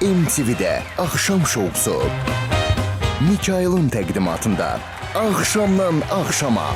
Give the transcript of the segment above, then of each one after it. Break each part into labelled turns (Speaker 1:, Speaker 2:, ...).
Speaker 1: MTV-də Axşam Şousu. Mikailin təqdimatında Axşamdan Axşama.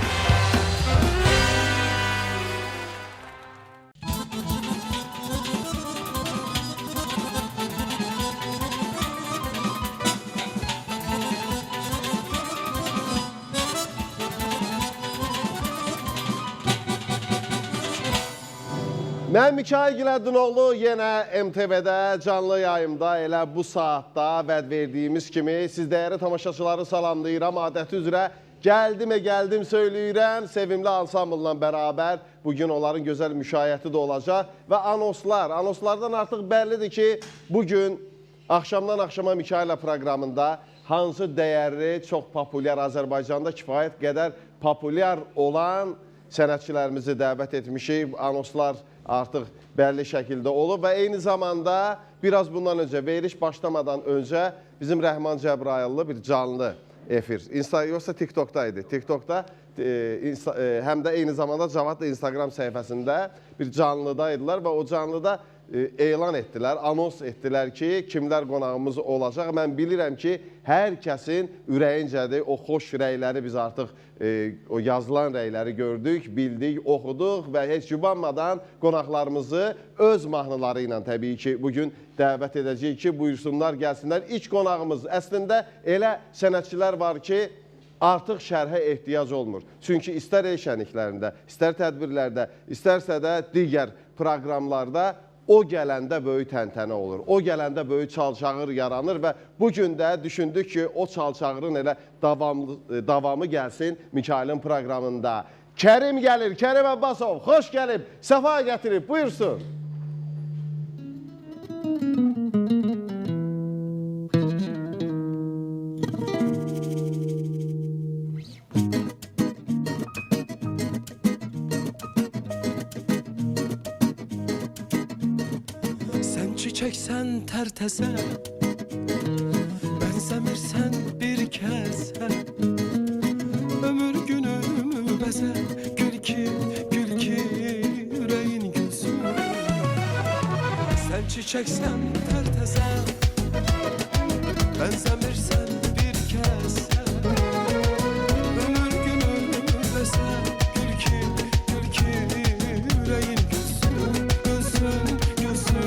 Speaker 2: Mən Mikail Giləddinoğlu yenə MTV-də canlı yayımda elə bu saatda vəd verdiyimiz kimi siz dəyərli tamaşaçıları salamlayıram. Adəti üzrə gəldim söyləyirəm. Sevimli ansamblla bərabər bugün onların gözəl müşayiəti də olacaq. Və anonslardan artıq bəllidir ki, bugün Axşamdan Axşama Mikaillə proqramında hansı dəyərli, çox populyar Azərbaycanda kifayət qədər populyar olan sənətçilərimizi dəvət etmişik. Anonslar artıq bəlli şəkildə olub və eyni zamanda biraz bundan öncə, veriliş başlamadan öncə bizim Rəhman Cəbrayıllı bir canlı efir. Yoxsa TikTok'da idi. TikTok'da həm də eyni zamanda Cavad da Instagram səhifəsində bir canlıdaydılar və o canlıda elan etdilər, anons etdilər ki, kimlər qonağımız olacaq. Mən bilirəm ki, hər kəsin ürəyincədir, o xoş rəyləri biz artıq o yazılan rəyləri gördük, bildik, oxuduq və heç yubanmadan qonaqlarımızı öz mahnıları ilə təbii ki, bugün dəvət edəcəyik ki, buyursunlar, gəlsinlər. İlk qonağımız əslində elə sənətçilər var ki, artıq şərhə ehtiyac olmur. Çünki istər el şənliklərində, istər tədbirlərdə, istərsə də digər proqramlarda o gələndə böyük təntənə olur. O gələndə böyük çalçağır yaranır və bugün də düşündük ki, o çalçağırın elə davamı gəlsin Mikailin proqramında. Kərim gəlir, Kərim Abbasov, xoş gəlib, səfa gətirib, buyursun.
Speaker 3: Çiçeksen tertese, benzemirsen bir kese. Ömür günümü beze, gül ki yüreğin gülsün. Sen çiçeksen tertese, benzemirsen bir kese. Ömür günümü beze, gül ki yüreğin gülsün, gülsün, gülsün.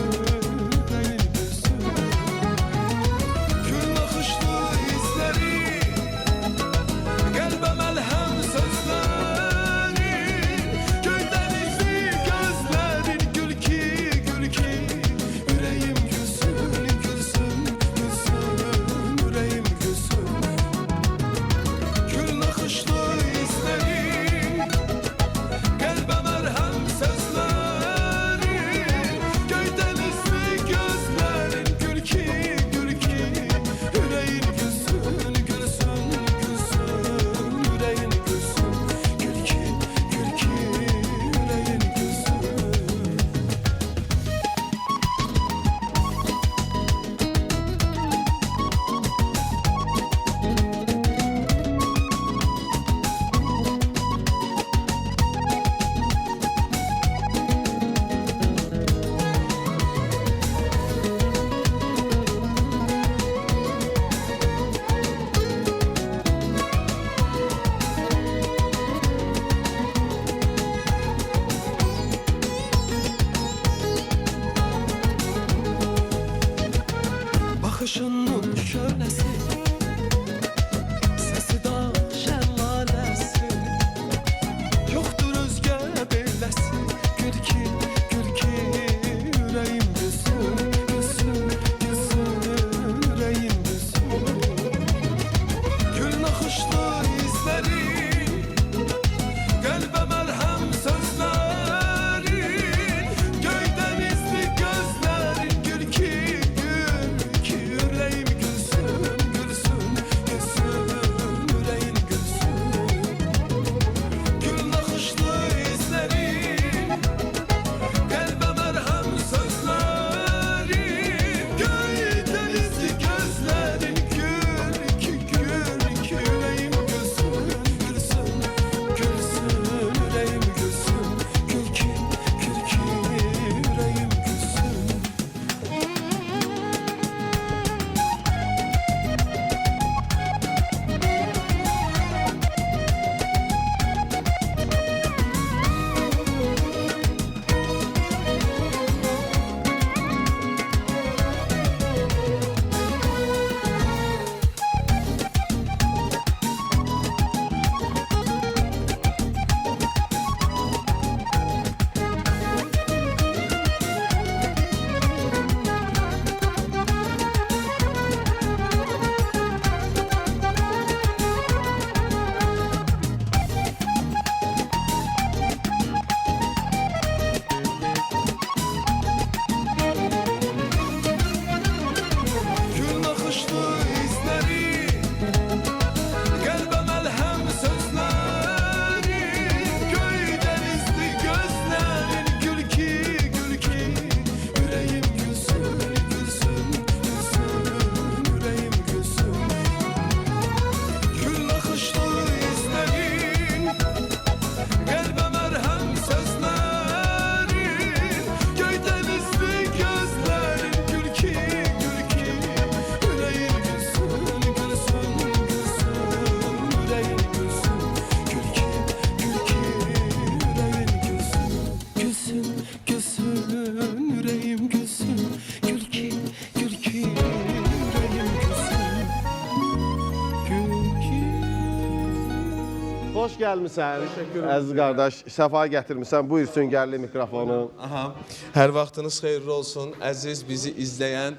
Speaker 2: xoş gəlmisən. Əziz qardaş, səfa gətirmisən. Buyur süngərli mikrofonu.
Speaker 4: Aha. Hər vaxtınız xeyirli olsun. Əziz bizi izləyən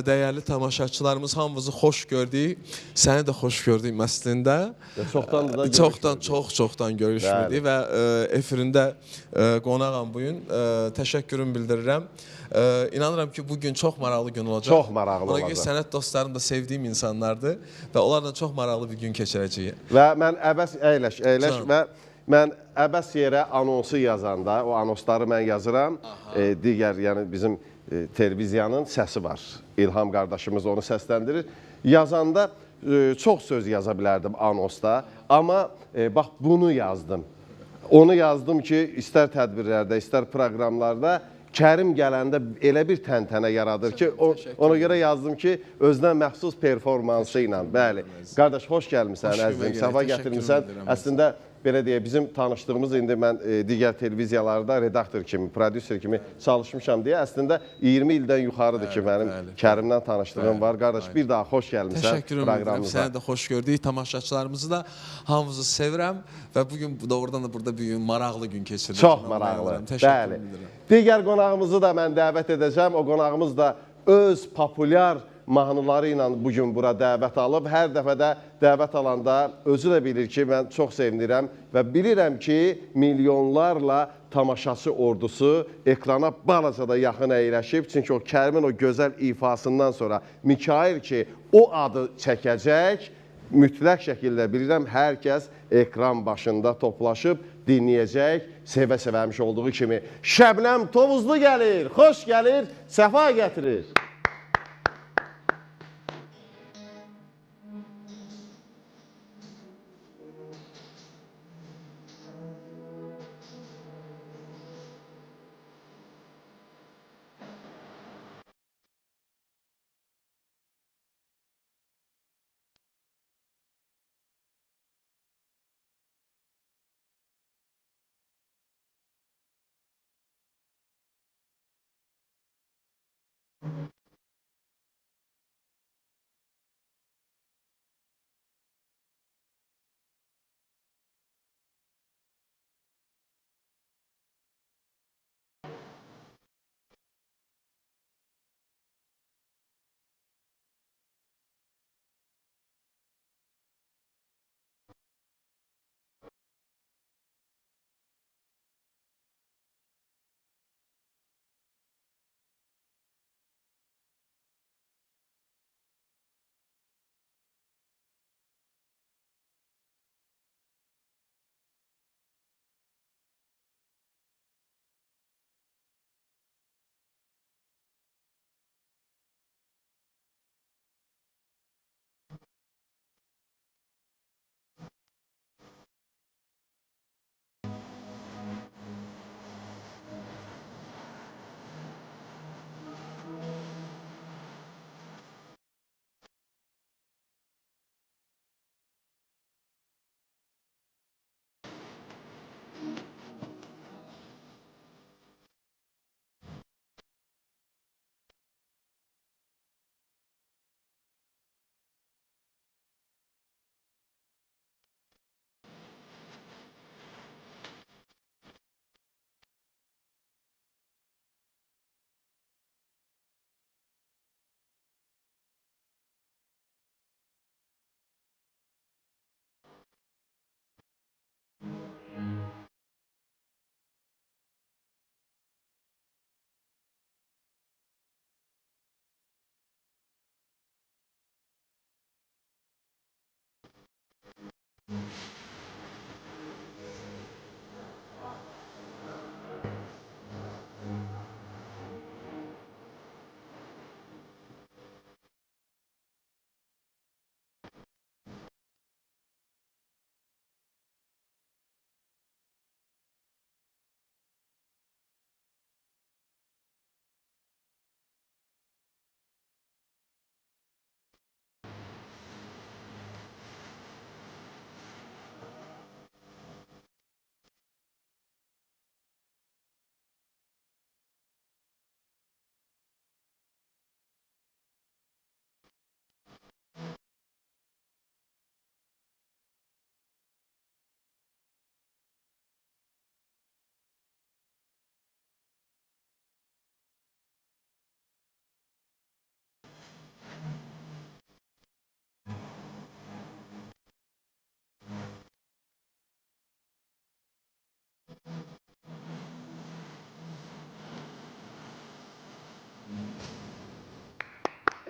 Speaker 4: dəyərli tamaşaçılarımız, hamınızı xoş gördük. Səni də xoş gördük əslində.
Speaker 2: Çoxdandır da
Speaker 4: Çoxdan görüşmürdük və efirində qonağam bu gün. Təşəkkürümü bildirirəm. İnanıram ki, bugün çox maraqlı gün olacaq.
Speaker 2: Çox maraqlı
Speaker 4: Ona görə
Speaker 2: olacaq.
Speaker 4: sənət dostlarım da sevdiyim insanlardır və onlarla çox maraqlı bir gün keçirəcəyik.
Speaker 2: Və mən əbəs əyləş
Speaker 4: Canım.
Speaker 2: və mən əbəs yerə anonsu yazanda, o anonsları mən yazıram. Digər, yəni bizim televiziyanın səsi var. İlham qardaşımız onu səsləndirir. Yazanda çox söz yaza bilərdim anonsda, amma bax bunu yazdım. Onu yazdım ki, istər tədbirlərdə, istər proqramlarda Kərim gələndə elə bir təntənə yaradır ki, ona görə yazdım ki, özünə məxsus performansı ilə. Bəli, qardaş, xoş gəlmisən, əzizim, səfa gətirmisən. Əslində, belə deyək, bizim tanışdığımız indi mən digər televiziyalarda redaktor kimi, prodüser kimi çalışmışam deyə, əslində 20 ildən yuxarıdır ki, mənim Kərimdən tanışdığım var. Qardaş, bir daha xoş gəlmisən proqramımıza.
Speaker 4: Səni də xoş gördük, tamaşaçılarımızı da hamınızı sevirəm və bugün doğrudan da burada bir maraqlı gün keçirdik.
Speaker 2: Çox maraqlı, bəli. Digər qonağımızı da mən dəvət edəcəm. O qonağımız da öz populyar mahnıları ilə bugün bura dəvət alıb. Hər dəfə də dəvət alanda özü də bilir ki, mən çox sevinirəm və bilirəm ki, milyonlarla tamaşaçı ordusu ekrana balaca da yaxın əyləşib. Çünki o Kərimin o gözəl ifasından sonra Mikail ki, o adı çəkəcək, mütləq şəkildə bilirəm, hər kəs ekran başında toplaşıb dinləyəcək, sevə-sevəmiş olduğu kimi. Şəbnəm Tovuzlu gəlir, xoş gəlir, səfa gətirir.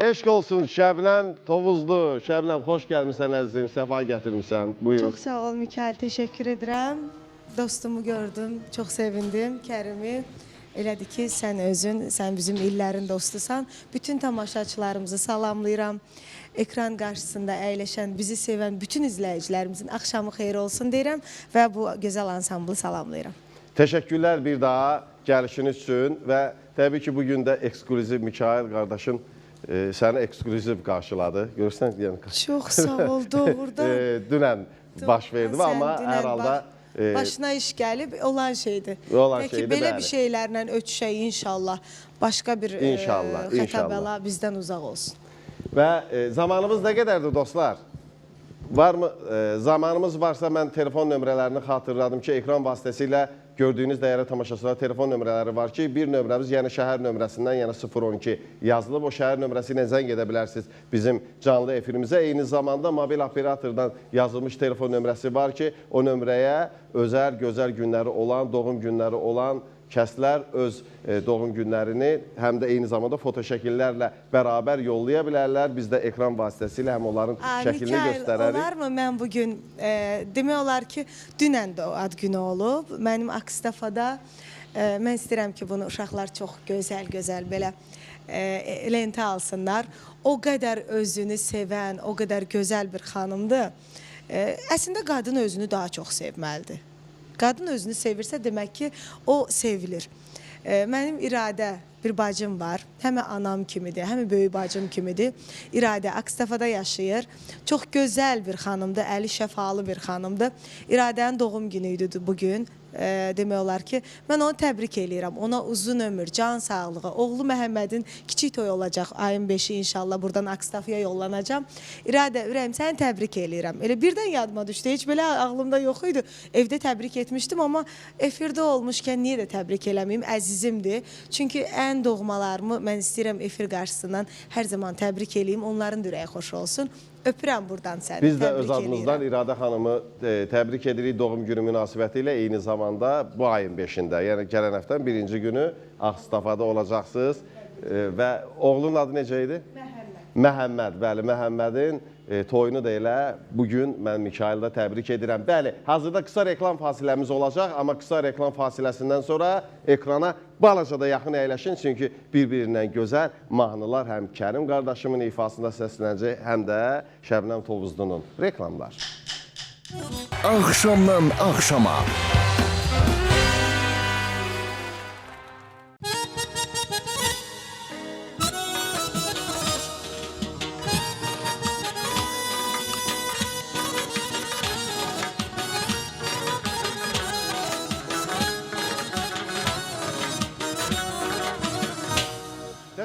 Speaker 2: Eşq olsun Şəbnəm Tovuzlu. Şəbnəm xoş gəlmisən əzizim, səfa gətirmisən. Buyur.
Speaker 5: Çox sağ ol Mikail, təşəkkür edirəm. Dostumu gördüm, çox sevindim, Kərimi. Elədir ki, sən özün, sən bizim illərin dostusan. Bütün tamaşaçılarımızı salamlayıram. Ekran qarşısında əyləşən, bizi sevən bütün izləyicilərimizin axşamı xeyir olsun deyirəm və bu gözəl ansamblı salamlayıram.
Speaker 2: Təşəkkürlər bir daha gəlişiniz üçün və təbii ki, bugün də eksklüziv Mikail qardaşım səni eksklüziv qarşıladı. Görürsən, yəni
Speaker 5: Çox sağ ol, doğrudan.
Speaker 2: dünən baş verdi amma hər halda
Speaker 5: başına iş gəlib olan şeydir.
Speaker 2: Olan
Speaker 5: Peki,
Speaker 2: şeydir,
Speaker 5: belə
Speaker 2: bəli.
Speaker 5: bir şeylərlə ötüşək inşallah. Başqa bir
Speaker 2: İnşallah,
Speaker 5: xəta
Speaker 2: inşallah.
Speaker 5: bəla bizdən uzaq olsun.
Speaker 2: və zamanımız nə qədərdir dostlar? Varmı? Zamanımız varsa mən telefon nömrələrini xatırladım ki, ekran vasitəsilə gördüyünüz dəyərli tamaşaçılar telefon nömrələri var ki, bir nömrəmiz yəni şəhər nömrəsindən, yəni 012 yazılıb. O şəhər nömrəsi ilə zəng edə bilərsiniz bizim canlı efirimizə. Eyni zamanda mobil operatordan yazılmış telefon nömrəsi var ki, o nömrəyə özəl, gözəl günləri olan, doğum günləri olan kəslər öz doğum günlərini həm də eyni zamanda foto şəkillərlə bərabər yollaya bilərlər. Biz də ekran vasitəsilə həm onların şəklini göstərərik.
Speaker 5: Olarmı mən bugün demək olar ki, dünən də o ad günü olub. Mənim Akstafada mən istəyirəm ki, bunu uşaqlar çox gözəl belə lentə alsınlar. O qədər özünü sevən, o qədər gözəl bir xanımdır. Əslində qadın özünü daha çox sevməlidir. Qadın özünü sevirsə demək ki, o sevilir. Mənim İradə bir bacım var. Həm anam kimidir, həm böyük bacım kimidir. İradə Akstafada yaşayır. Çox gözəl bir xanımdır, əli şəfalı bir xanımdır. İradənin doğum günü idi bugün. Demək olar ki, mən onu təbrik eləyirəm. Ona uzun ömür, can sağlığı. Oğlu Məhəmmədin kiçik toyu olacaq. Ayın 5-i inşallah buradan Akstafaya yollanacam. İradə, ürəyim, səni təbrik eləyirəm. Elə birdən yadıma düşdü. Heç belə ağlımda yox idi. Evdə təbrik etmişdim, amma efirdə olmuşkən niyə də təbrik eləməyim? Əzizimdir. Çünki ən doğmalarımı mən istəyirəm efir qarşısından hər zaman təbrik eləyim. Onların da ürəyi xoş olsun. Öpürəm buradan səni.
Speaker 2: Biz də öz adımızdan İradə xanımı təbrik edirik doğum günü münasibəti ilə. Eyni zamanda bu ayın 5-də, yəni gələn həftənin birinci günü Akstafada olacaqsınız. Və oğlunun adı necə idi? Məhəmməd, bəli, Məhəmmədin toyunu da elə bugün mən Mikaildə təbrik edirəm. Bəli, hazırda qısa reklam fasiləmiz olacaq, amma qısa reklam fasiləsindən sonra ekrana balaca da yaxın əyləşin, çünki bir-birindən gözəl mahnılar həm Kərim qardaşımın ifasında səslənəcək, həm də Şəbnəm Tovuzlunun reklamlar.
Speaker 1: Axşamdan axşama.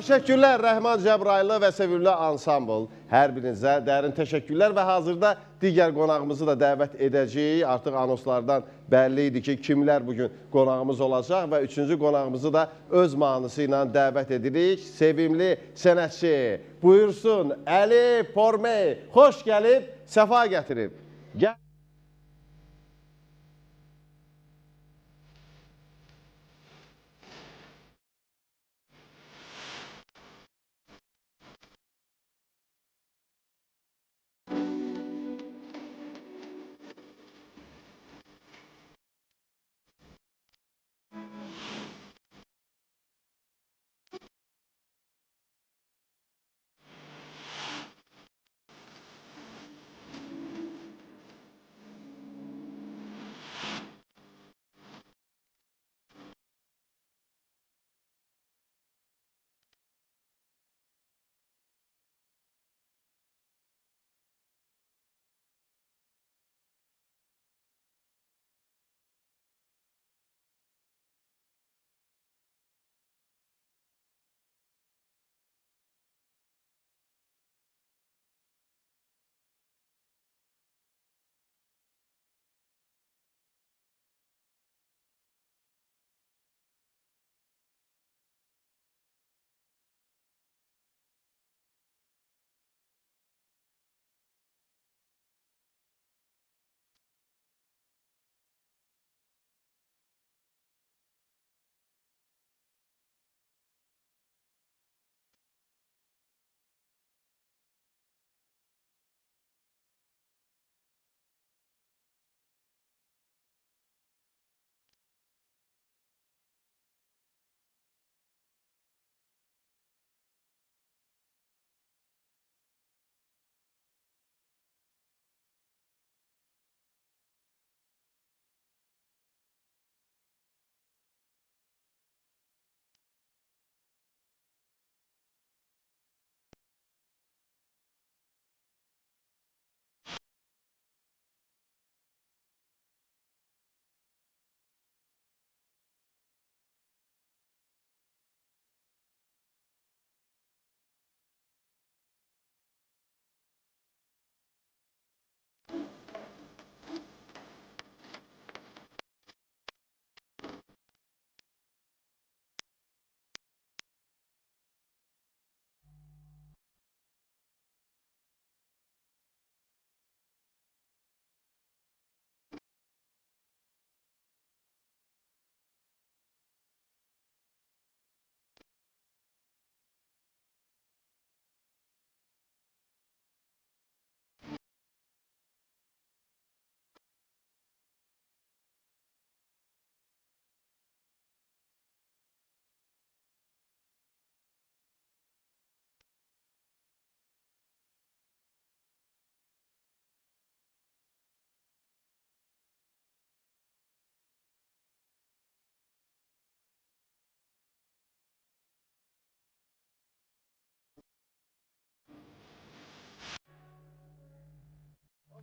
Speaker 2: Təşəkkürlər Rəhman Cəbraylı və sevimli ansambl. Hər birinizə dərin təşəkkürlər və hazırda digər qonağımızı da dəvət edəcəyik. Artıq anonslardan bəlli idi ki, kimlər bugün qonağımız olacaq və üçüncü qonağımızı da öz mahnısı ilə dəvət edirik. Sevimli sənətçi buyursun Əli Pormey. Xoş gəlib, səfa gətirib. Gəl.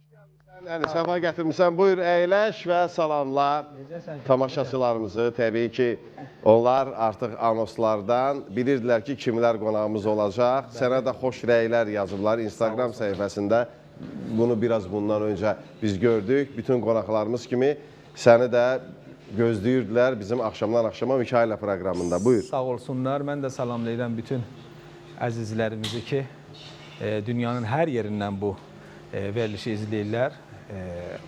Speaker 2: Yəni, səfa gətirmişsən. Buyur, əyləş və salamla tamaşaçılarımızı. Təbii ki, onlar artıq anonslardan bilirdilər ki, kimlər qonağımız olacaq. Sənə də xoş rəylər yazıblar Instagram səhifəsində. Bunu biraz bundan öncə biz gördük. Bütün qonaqlarımız kimi səni də gözləyirdilər bizim axşamdan axşama Mikayla proqramında. Buyur.
Speaker 6: Sağ olsunlar. Mən də salamlayıram bütün əzizlərimizi ki, dünyanın hər yerindən bu verilişi izləyirlər.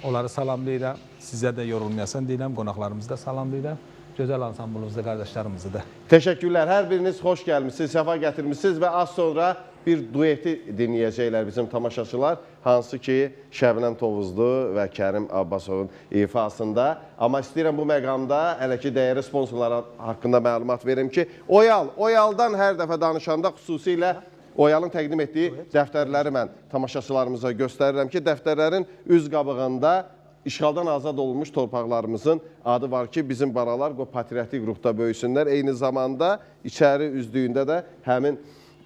Speaker 6: Onları salamlayıram. Sizə də yorulmayasan deyirəm. Qonaqlarımızı da salamlayıram. Gözəl ansamblımızda qardaşlarımızı da.
Speaker 2: Təşəkkürlər. Hər biriniz xoş gəlmişsiniz, səfa gətirmişsiniz və az sonra bir dueti dinləyəcəklər bizim tamaşaçılar. Hansı ki, Şəbnəm Tovuzlu və Kərim Abbasovun ifasında. Amma istəyirəm bu məqamda hələ ki, dəyərli sponsorlar haqqında məlumat verim ki, Oyaldan hər dəfə danışanda xüsusilə Oyalın təqdim etdiyi dəftərləri mən tamaşaçılarımıza göstərirəm ki, dəftərlərin üz qabığında işğaldan azad olunmuş torpaqlarımızın adı var ki, bizim balalar patriotik ruhda böyüsünlər. Eyni zamanda içəri üzdüyündə də həmin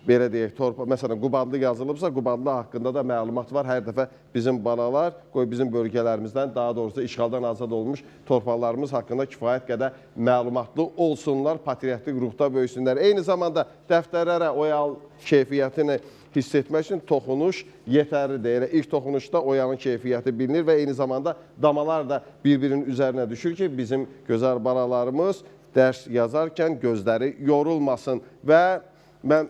Speaker 2: belə deyək, məsələn, Qubadlı yazılıbsa, Qubadlı haqqında da məlumat var. Hər dəfə bizim balalar, bizim bölgələrimizdən, daha doğrusu işğaldan azad olmuş torpaqlarımız haqqında kifayət qədər məlumatlı olsunlar, patriotik ruhda böyüsünlər. Eyni zamanda dəftərlərə Oyal keyfiyyətini hiss etmək üçün toxunuş yetərlidir. Elə ilk toxunuşda Oyalın keyfiyyəti bilinir və eyni zamanda damalar da bir-birinin üzərinə düşür ki, bizim gözəl balalarımız dərs yazarkən gözləri yorulmasın və mən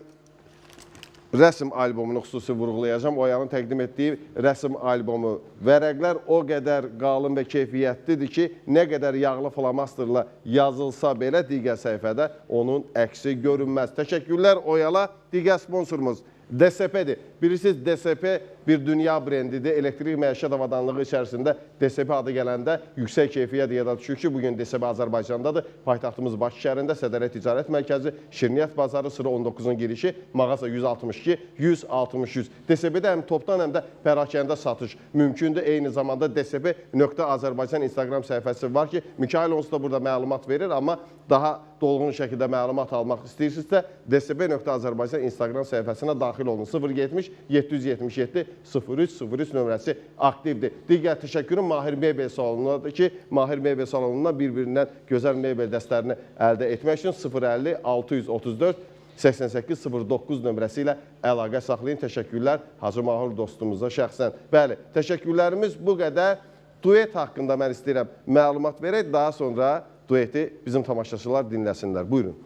Speaker 2: rəsm albomunu xüsusi vurğulayacağım. Oyalın təqdim etdiyi rəsm albomu vərəqlər o qədər qalın və keyfiyyətlidir ki, nə qədər yağlı flamasterla yazılsa belə digər səhifədə onun əksi görünməz. Təşəkkürlər Oyala. Digər sponsorumuz DSP-dir. Bilirsiniz, DSP bir dünya brendidir. Elektrik məişət avadanlığı içərisində DSP adı gələndə yüksək keyfiyyət yada düşür ki, bugün DSP Azərbaycandadır. Paytaxtımız Bakı şəhərində Sədərə Ticarət Mərkəzi, Şirniyyət Bazarı, sıra 19-un girişi, mağaza 162, 160-100. DSP-də həm topdan, həm də pərakəndə satış mümkündür. Eyni zamanda DSP.Azərbaycan Instagram səhifəsi var ki, Mikail onsuz da burada məlumat verir, amma daha dolğun şəkildə məlumat almaq istəyirsinizsə, DSP.Azərbaycan Instagram səhifəsinə daxil olun. 070 777 0303 nömrəsi aktivdir. Digər təşəkkürüm Mahir Mebel salonunadır ki, Mahir Mebel salonundan bir-birindən gözəl mebel dəstlərini əldə etmək üçün 050 634 8809 nömrəsi ilə əlaqə saxlayın. Təşəkkürlər Hacı Mahir dostumuza şəxsən. Bəli, təşəkkürlərimiz bu qədər. Duet haqqında mən istəyirəm məlumat verək, daha sonra dueti bizim tamaşaçılar dinləsinlər. Buyurun.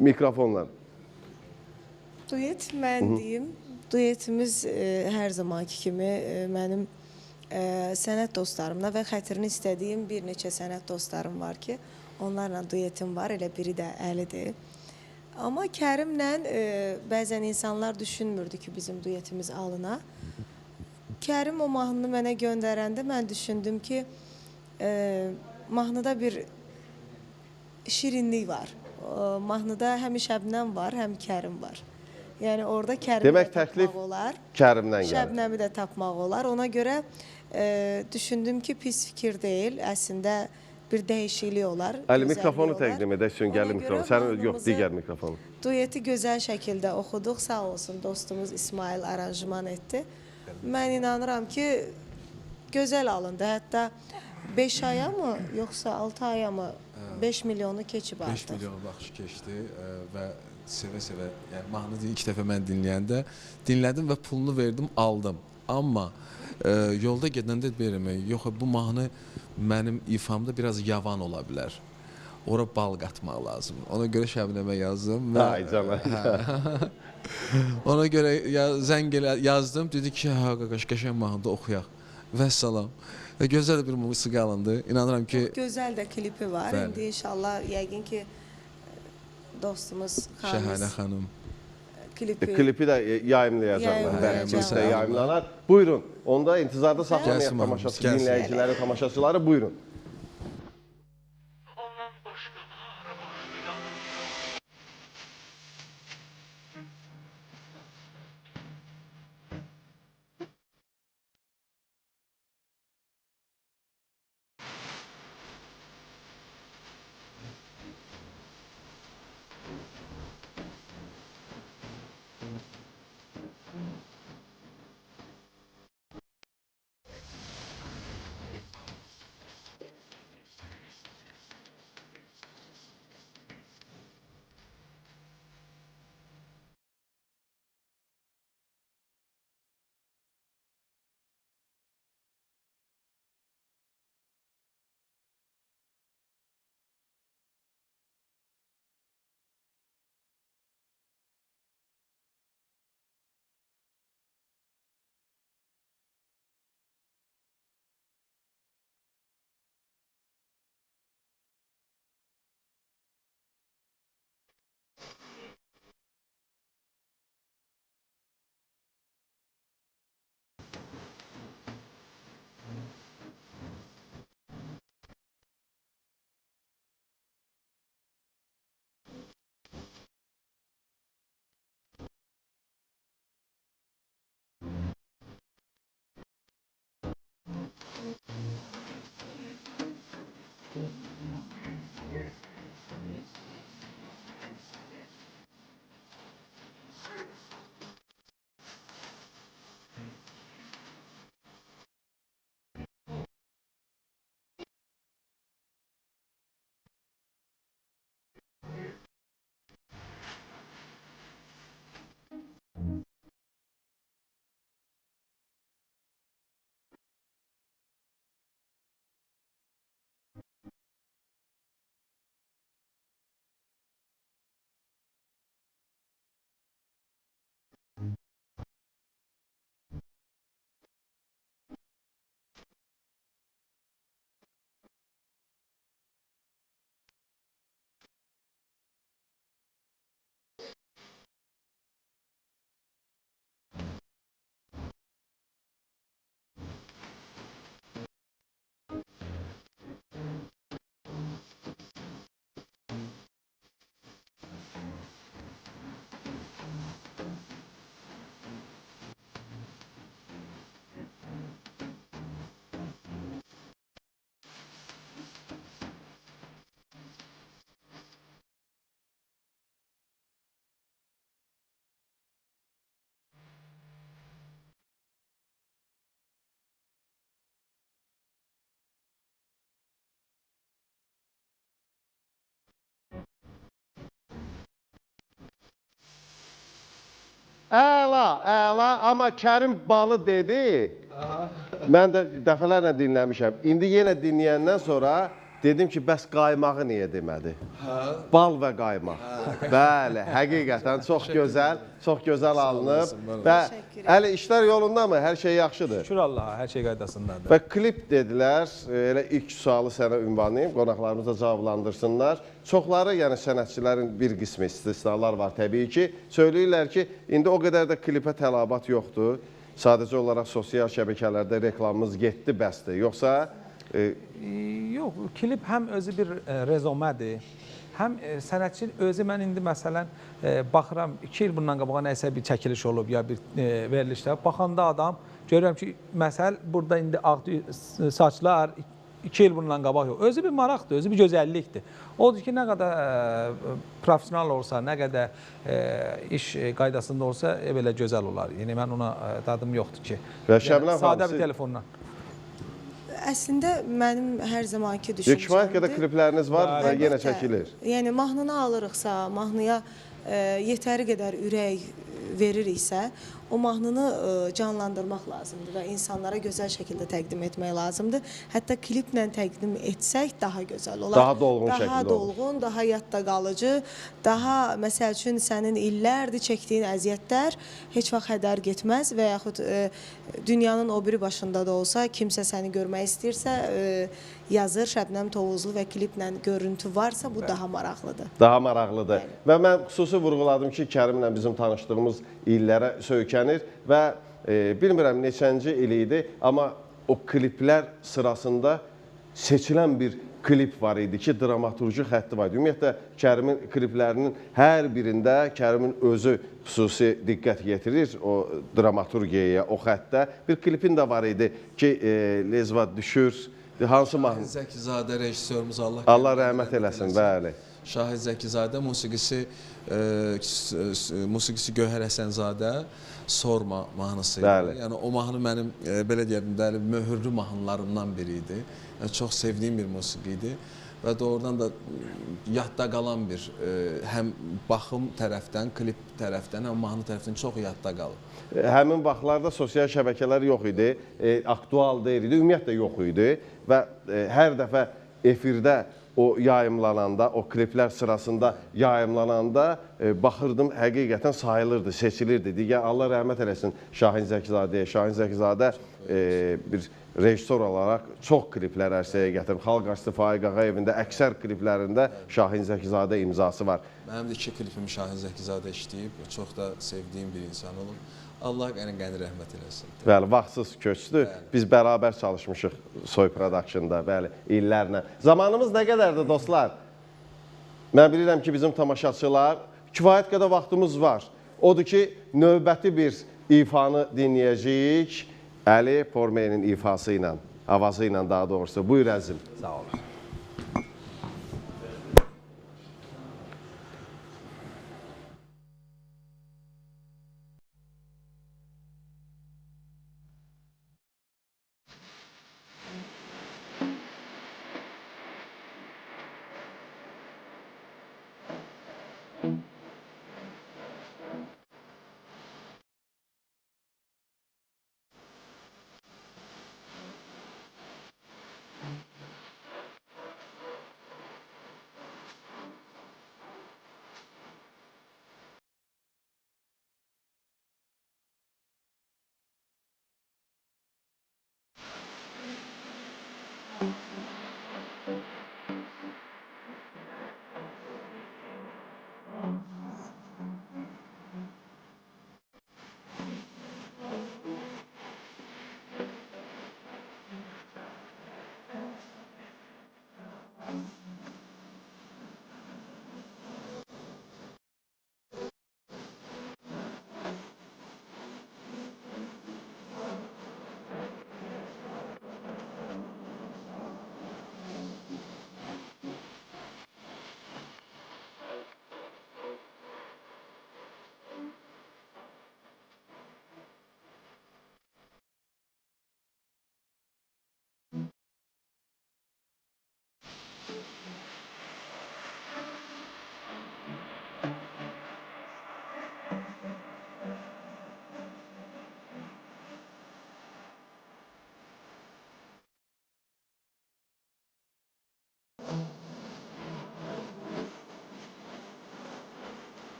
Speaker 2: Mikrofonla.
Speaker 5: Duet mən deyim. Duetimiz hər zamanki kimi mənim sənət dostlarımla və xətrini istədiyim bir neçə sənət dostlarım var ki, onlarla duetim var, elə biri də Əlidir. Amma Kərimlə bəzən insanlar düşünmürdü ki, bizim duetimiz alına. Kərim o mahnını mənə göndərəndə mən düşündüm ki, mahnıda bir şirinlik var. Mahnıda həm Şəbnəm var, həm Kərim var. Yəni orada Kərimi də tapmaq olar.
Speaker 2: Kərimdən gəlir.
Speaker 5: Şəbnəmi də tapmaq olar. Ona görə düşündüm ki, pis fikir deyil. Əslində bir dəyişiklik olar.
Speaker 2: Əli, mikrofonu təqdim edək üçün gəlir mikrofon. Sən yox, digər mikrofonu.
Speaker 5: Dueti gözəl şəkildə oxuduq. Sağ olsun dostumuz İsmail aranjman etdi. Mən inanıram ki, gözəl alındı. Hətta 5 aya mı, yoxsa 6 aya mı 5 milyonu keçib artıq.
Speaker 4: 5 milyon baxış keçdi və sevə-sevə, yəni mahnını ilk dəfə mən dinlədim və pulunu verdim, aldım. Amma yolda gedəndə deyirəm, yox, bu mahnı mənim ifamda biraz yavan ola bilər. Ora bal qatmaq lazım. Ona görə Şəbnəmə yazdım.
Speaker 2: Ay canım.
Speaker 4: Ona görə zəng yazdım, dedi ki, ha qaqaş, qəşəng mahnıda oxuyaq. Vəssalam. Və gözəl bir musiqi alındı. İnanıram ki...
Speaker 5: Çox gözəl də klipi var.
Speaker 4: Bəli.
Speaker 5: İndi inşallah yəqin ki, dostumuz
Speaker 4: Şəhanə xanım.
Speaker 2: Klipi də yayımlayacaqlar. Biz də yayımlanar. Buyurun. Onda intizarda saxlamayaq tamaşaçı dinləyiciləri, tamaşaçıları. Buyurun. Əla, əla, amma Kərim balı dedi. Mən də dəfələrlə dinləmişəm. İndi yenə dinləyəndən sonra dedim ki, bəs qaymağı niyə demədi? Bal və qaymaq. Bəli, həqiqətən çox gözəl alınıb. Və əli işlər yolunda mı? Hər şey yaxşıdır.
Speaker 6: Şükür Allaha, hər şey qaydasındadır.
Speaker 2: Və klip dedilər, elə ilk sualı sənə ünvanlayım, qonaqlarımız da cavablandırsınlar. Çoxları, yəni sənətçilərin bir qismi istisnalar var təbii ki, söyləyirlər ki, indi o qədər də klipə tələbat yoxdur. Sadəcə olaraq sosial şəbəkələrdə reklamımız getdi, bəsdir. Yoxsa...
Speaker 6: Yox, klip həm özü bir rezomədir, həm sənətçinin özü, mən indi məsələn baxıram, 2 il bundan qabağa nəsə bir çəkiliş olub ya bir verilişdə, baxanda adam görürəm ki, məsəl burada indi ağ saçlar 2 il bundan qabaq yox. Özü bir maraqdır, özü bir gözəllikdir. Odur ki, nə qədər profesional olsa, nə qədər iş qaydasında olsa, belə gözəl olar. Yəni, mən ona dadım yoxdur ki, sadə bir telefonla.
Speaker 5: Əslində, mənim hər zamanki düşüncəmdir.
Speaker 2: Kifayət qədər klipləriniz var və yenə çəkilir.
Speaker 5: Yəni, mahnını alırıqsa, mahnıya yetəri qədər ürək veririksə, o mahnını canlandırmaq lazımdır və insanlara gözəl şəkildə təqdim etmək lazımdır. Hətta kliplə təqdim etsək daha gözəl olar.
Speaker 2: Daha dolğun şəkildə olur.
Speaker 5: Daha dolğun, daha yadda qalıcı, daha, məsəl üçün, sənin illərdir çəkdiyin əziyyətlər heç vaxt hədər getməz və yaxud dünyanın o biri başında da olsa, kimsə səni görmək istəyirsə, yazır, Şəbnəm Tovuzlu və kliplə görüntü varsa, bu daha maraqlıdır.
Speaker 2: Daha maraqlıdır. Və mən xüsusi vurğuladım ki, Kərimlə bizim tanışdığımız illərə söykənir və bilmirəm neçənci il idi, amma o kliplər sırasında seçilən bir klip var idi ki, dramaturji xətti var idi. Ümumiyyətlə, Kərimin kliplərinin hər birində Kərimin özü xüsusi diqqət yetirir o dramaturgiyaya, o xəttə. Bir klipin də var idi ki, Lezva düşür. Hansı mahnı?
Speaker 4: Şahid Zəkizadə rejissorumuz
Speaker 2: Allah rəhmət eləsin, bəli.
Speaker 4: Şahid Zəkizadə, musiqisi Gövhər Həsənzadə Sorma mahnısı idi. Yəni o mahnı mənim belə deyərdim, möhürlü mahnılarımdan biri idi. Yəni çox sevdiyim bir musiqi idi və doğrudan da yadda qalan bir həm baxım tərəfdən, klip tərəfdən, həm mahnı tərəfdən çox yadda qalıb.
Speaker 2: Həmin vaxtlarda sosial şəbəkələr yox idi, aktual deyil idi, ümumiyyətlə yox idi və hər dəfə efirdə o yayımlananda, o kliplər sırasında yayımlananda baxırdım, həqiqətən sayılırdı, seçilirdi. Digər Allah rəhmət eləsin Şahin Zəkizadəyə. Şahin Zəkizadə bir rejissor olaraq çox kliplər ərsəyə gətirib. Xalq artisti Faiq Ağayevin də əksər kliplərində Şahin Zəkizadə imzası var.
Speaker 4: Mənim də 2 klipim Şahin Zəkizadə işləyib, çox da sevdiyim bir insan olub. Allah qəni rəhmət eləsin.
Speaker 2: Bəli, vaxtsız köçdü. Biz bərabər çalışmışıq Soy Production'da, bəli, illərlə. Zamanımız nə qədərdir, dostlar? Mən bilirəm ki, bizim tamaşaçılar, kifayət qədər vaxtımız var. Odur ki, növbəti bir ifanı dinləyəcəyik. Əli Pormeynin ifası ilə, avazı ilə daha doğrusu. Buyur əzim.
Speaker 6: Sağ olun.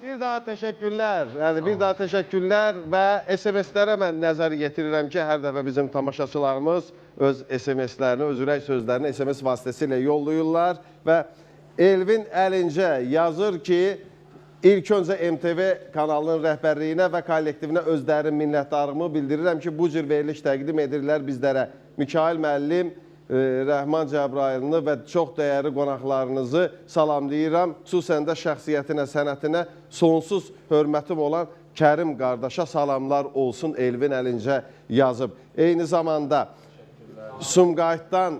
Speaker 2: Bir daha təşəkkürlər. Yəni bir daha təşəkkürlər və SMS-lərə mən nəzər yetirirəm ki, hər dəfə bizim tamaşaçılarımız öz SMS-lərini, öz ürək sözlərini SMS vasitəsilə yollayırlar və Elvin Əlincə yazır ki, ilk öncə MTV kanalının rəhbərliyinə və kollektivinə öz dərin minnətdarlığımı bildirirəm ki, bu cür veriliş təqdim edirlər bizlərə. Mikail müəllim, Rəhman Cəbrayılını və çox dəyərli qonaqlarınızı salamlayıram. Xüsusən də şəxsiyyətinə, sənətinə sonsuz hörmətim olan Kərim qardaşa salamlar olsun Elvin Əlincə yazıb. Eyni zamanda Sumqayıtdan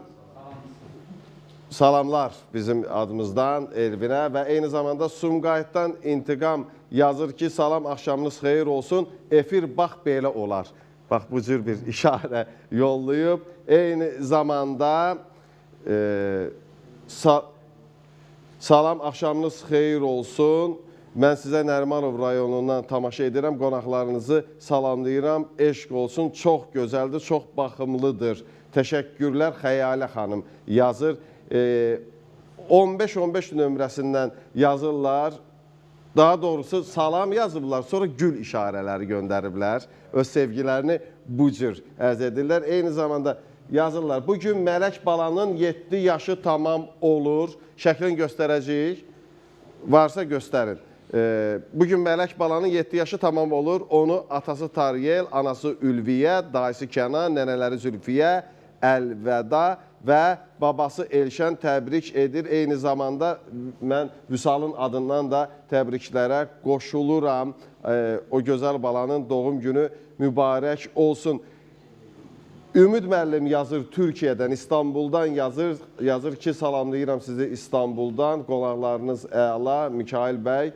Speaker 2: salamlar bizim adımızdan Elvinə və eyni zamanda Sumqayıtdan İntiqam yazır ki, salam axşamınız xeyir olsun, efir bax belə olar. Bax, bu cür bir işarə yollayıb. Eyni zamanda salam, axşamınız xeyir olsun. Mən sizə Nərimanov rayonundan tamaşa edirəm. Qonaqlarınızı salamlayıram. Eşq olsun. Çox gözəldir, çox baxımlıdır. Təşəkkürlər Xəyalə xanım yazır. 15-15 nömrəsindən yazırlar. Daha doğrusu salam yazıblar, sonra gül işarələri göndəriblər. Öz sevgilərini bu cür ərz edirlər. Eyni zamanda yazırlar. Bugün Mələk balanın 7 yaşı tamam olur. Şəklini göstərəcəyik. Varsa göstərin. Bugün Mələk balanın 7 yaşı tamam olur. Onu atası Taryel, anası Ülviyə, dayısı Kənan, nənələri Zülfiyə, Əlvəda və babası Elşən təbrik edir. Eyni zamanda mən Vüsalın adından da təbriklərə qoşuluram. O gözəl balanın doğum günü mübarək olsun. Ümid müəllim yazır Türkiyədən, İstanbuldan yazır ki, salamlayıram sizi İstanbuldan. Qonaqlarınız əla. Mikail bəy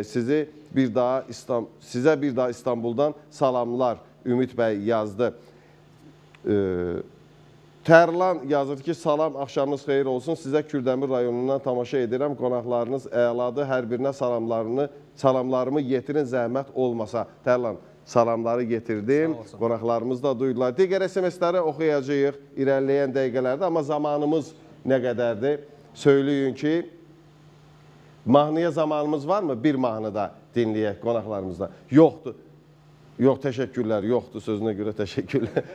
Speaker 2: sizə bir daha İstanbuldan salamlar. Ümid bəy yazdı. Tərlan yazır ki, salam, axşamınız xeyir olsun. Sizə Kürdəmir rayonundan tamaşa edirəm. Qonaqlarınız əladır. Hər birinə salamlarımı yetirin, zəhmət olmasa. Tərlan, salamları getirdim. Qonaqlarımız da duydular. Digər SMS-ləri oxuyacağıq irəliləyən dəqiqələrdə. Amma zamanımız nə qədərdir? Söyləyin ki, mahnıya zamanımız varmı? Bir mahnıda dinləyək qonaqlarımızda. Yoxdur. Yox, təşəkkürlər, yoxdur sözünə görə təşəkkürlər.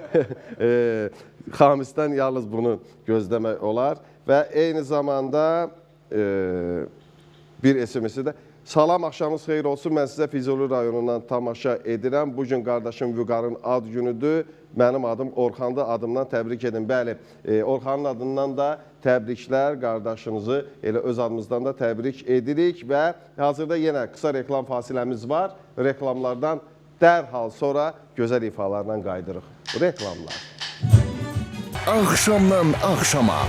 Speaker 2: Xamisdən yalnız bunu gözləmək olar. Və eyni zamanda bir SMS-i də salam, axşamınız xeyir olsun. Mən sizə Füzuli rayonundan tamaşa edirəm. Bugün qardaşım Vüqarın ad günüdür. Mənim adım Orxandır, adımdan təbrik edin. Bəli, Orxanın adından da təbriklər, qardaşınızı elə öz adımızdan da təbrik edirik. Və hazırda yenə qısa reklam fasiləmiz var. Reklamlardan dərhal sonra gözəl ifalarla qaydırıq. Reklamlar.
Speaker 1: Axşamdan axşama.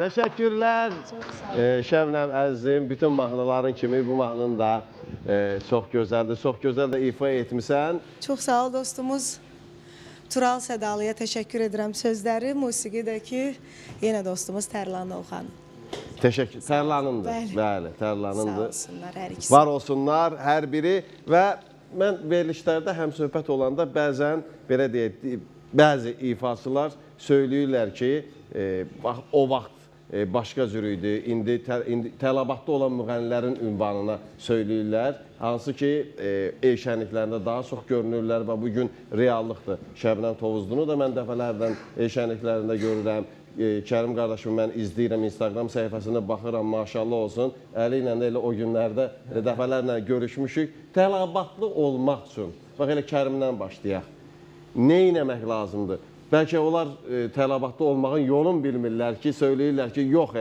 Speaker 2: Təşəkkürlər. Şəbnəm əzizim, bütün mahnıların kimi bu mahnının da çox gözəldir. Çox gözəl də ifa etmisən.
Speaker 5: Çox sağ ol dostumuz. Tural Sədalıya təşəkkür edirəm. Sözləri, musiqidəki yenə dostumuz Tərlan Oğan.
Speaker 2: Təşəkkür. Tərlanındır.
Speaker 5: Bəli.
Speaker 2: Bəli,
Speaker 5: Sağ
Speaker 2: Tərlanındır.
Speaker 5: olsunlar hər ikisi.
Speaker 2: Var olsunlar hər biri və mən verilişlərdə həm söhbət olanda bəzən belə deyək, bəzi ifaçılar söyləyirlər ki, bax o vaxt başqa cür idi. İndi tələbatda olan müğənnilərin ünvanına söyləyirlər. Hansı ki, ev şənliklərində daha çox görünürlər və bugün reallıqdır. Şəbnəm Tovuzlunu da mən dəfələrdən ev şənliklərində görürəm. Kərim qardaşım mən izləyirəm, Instagram səhifəsində baxıram, maşallah olsun. Əli ilə də elə o günlərdə dəfələrlə görüşmüşük. Tələbatlı olmaq üçün, bax elə Kərimdən başlayaq. Nə etmək lazımdır? Bəlkə onlar tələbatlı olmağın yolunu bilmirlər ki, söyləyirlər ki, yox,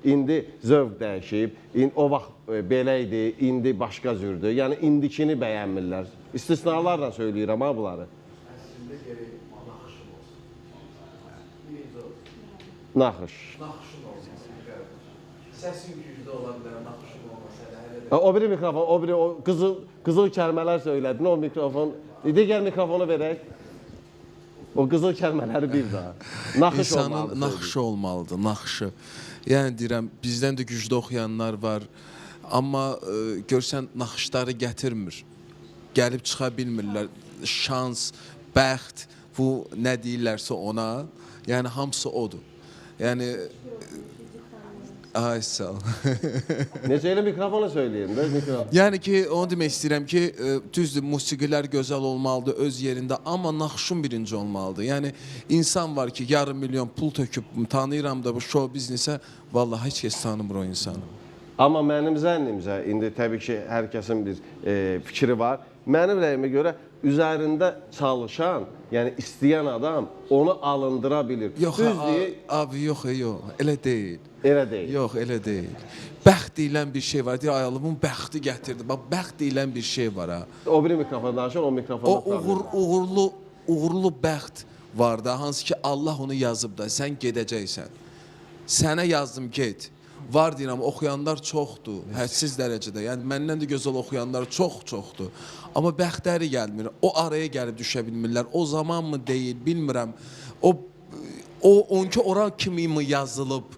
Speaker 2: indi zövq dəyişib, o vaxt belə idi, indi başqa cürdür. Yəni, indikini bəyənmirlər. İstisnalarla söyləyirəm ha bunları. Əslində gerək naxışım olsun. Naxış. Naxışım olsun. Səsin güclü ola bilər, naxışım olmasa. O biri mikrofon, o biri qızıl kəlmələr söylədin, o mikrofon. Digər mikrofonu verək. O qızıl kəlmələri bir daha. Naxış olmalıdır.
Speaker 4: İnsanın naxışı olmalıdır, naxışı. Yəni deyirəm, bizdən də güclü oxuyanlar var. Amma görsən, naxışları gətirmir. Gəlib çıxa bilmirlər. Şans, bəxt, bu nə deyirlərsə ona. Yəni hamısı odur. Yəni... Ay, sağ ol.
Speaker 2: Necə elə mikrofonu söyləyin də, mikrofon.
Speaker 4: Yəni ki, onu demək istəyirəm ki, düzdür, musiqilər gözəl olmalıdır öz yerində, amma naxışın birinci olmalıdır. Yəni, insan var ki, yarım milyon pul töküb, tanıyıram da bu show biznesə, vallahi heç kəs tanımır o insanı.
Speaker 2: Amma mənim zənnimcə, indi təbii ki, hər kəsin bir fikri var. Mənim rəyimə görə üzərində çalışan, yəni istəyən adam onu alındıra bilir.
Speaker 4: Yox, abi, yox, elə deyil.
Speaker 2: Elə deyil.
Speaker 4: Yox, elə deyil. Bəxt deyilən bir şey var. Deyir, ayalımın bəxti gətirdi. Bax, bəxt deyilən bir şey var ha.
Speaker 2: O biri mikrofon danışır, o mikrofonu
Speaker 4: O uğurlu bəxt var da, hansı ki Allah onu yazıb da, sən gedəcəksən. Sənə yazdım, get. Var deyirəm, oxuyanlar çoxdur, hədsiz dərəcədə. Yəni, məndən də gözəl oxuyanlar çoxdur. Amma bəxtləri gəlmir. O araya gəlib düşə bilmirlər. O zaman mı deyil, bilmirəm. O onki ora kimi mi yazılıb?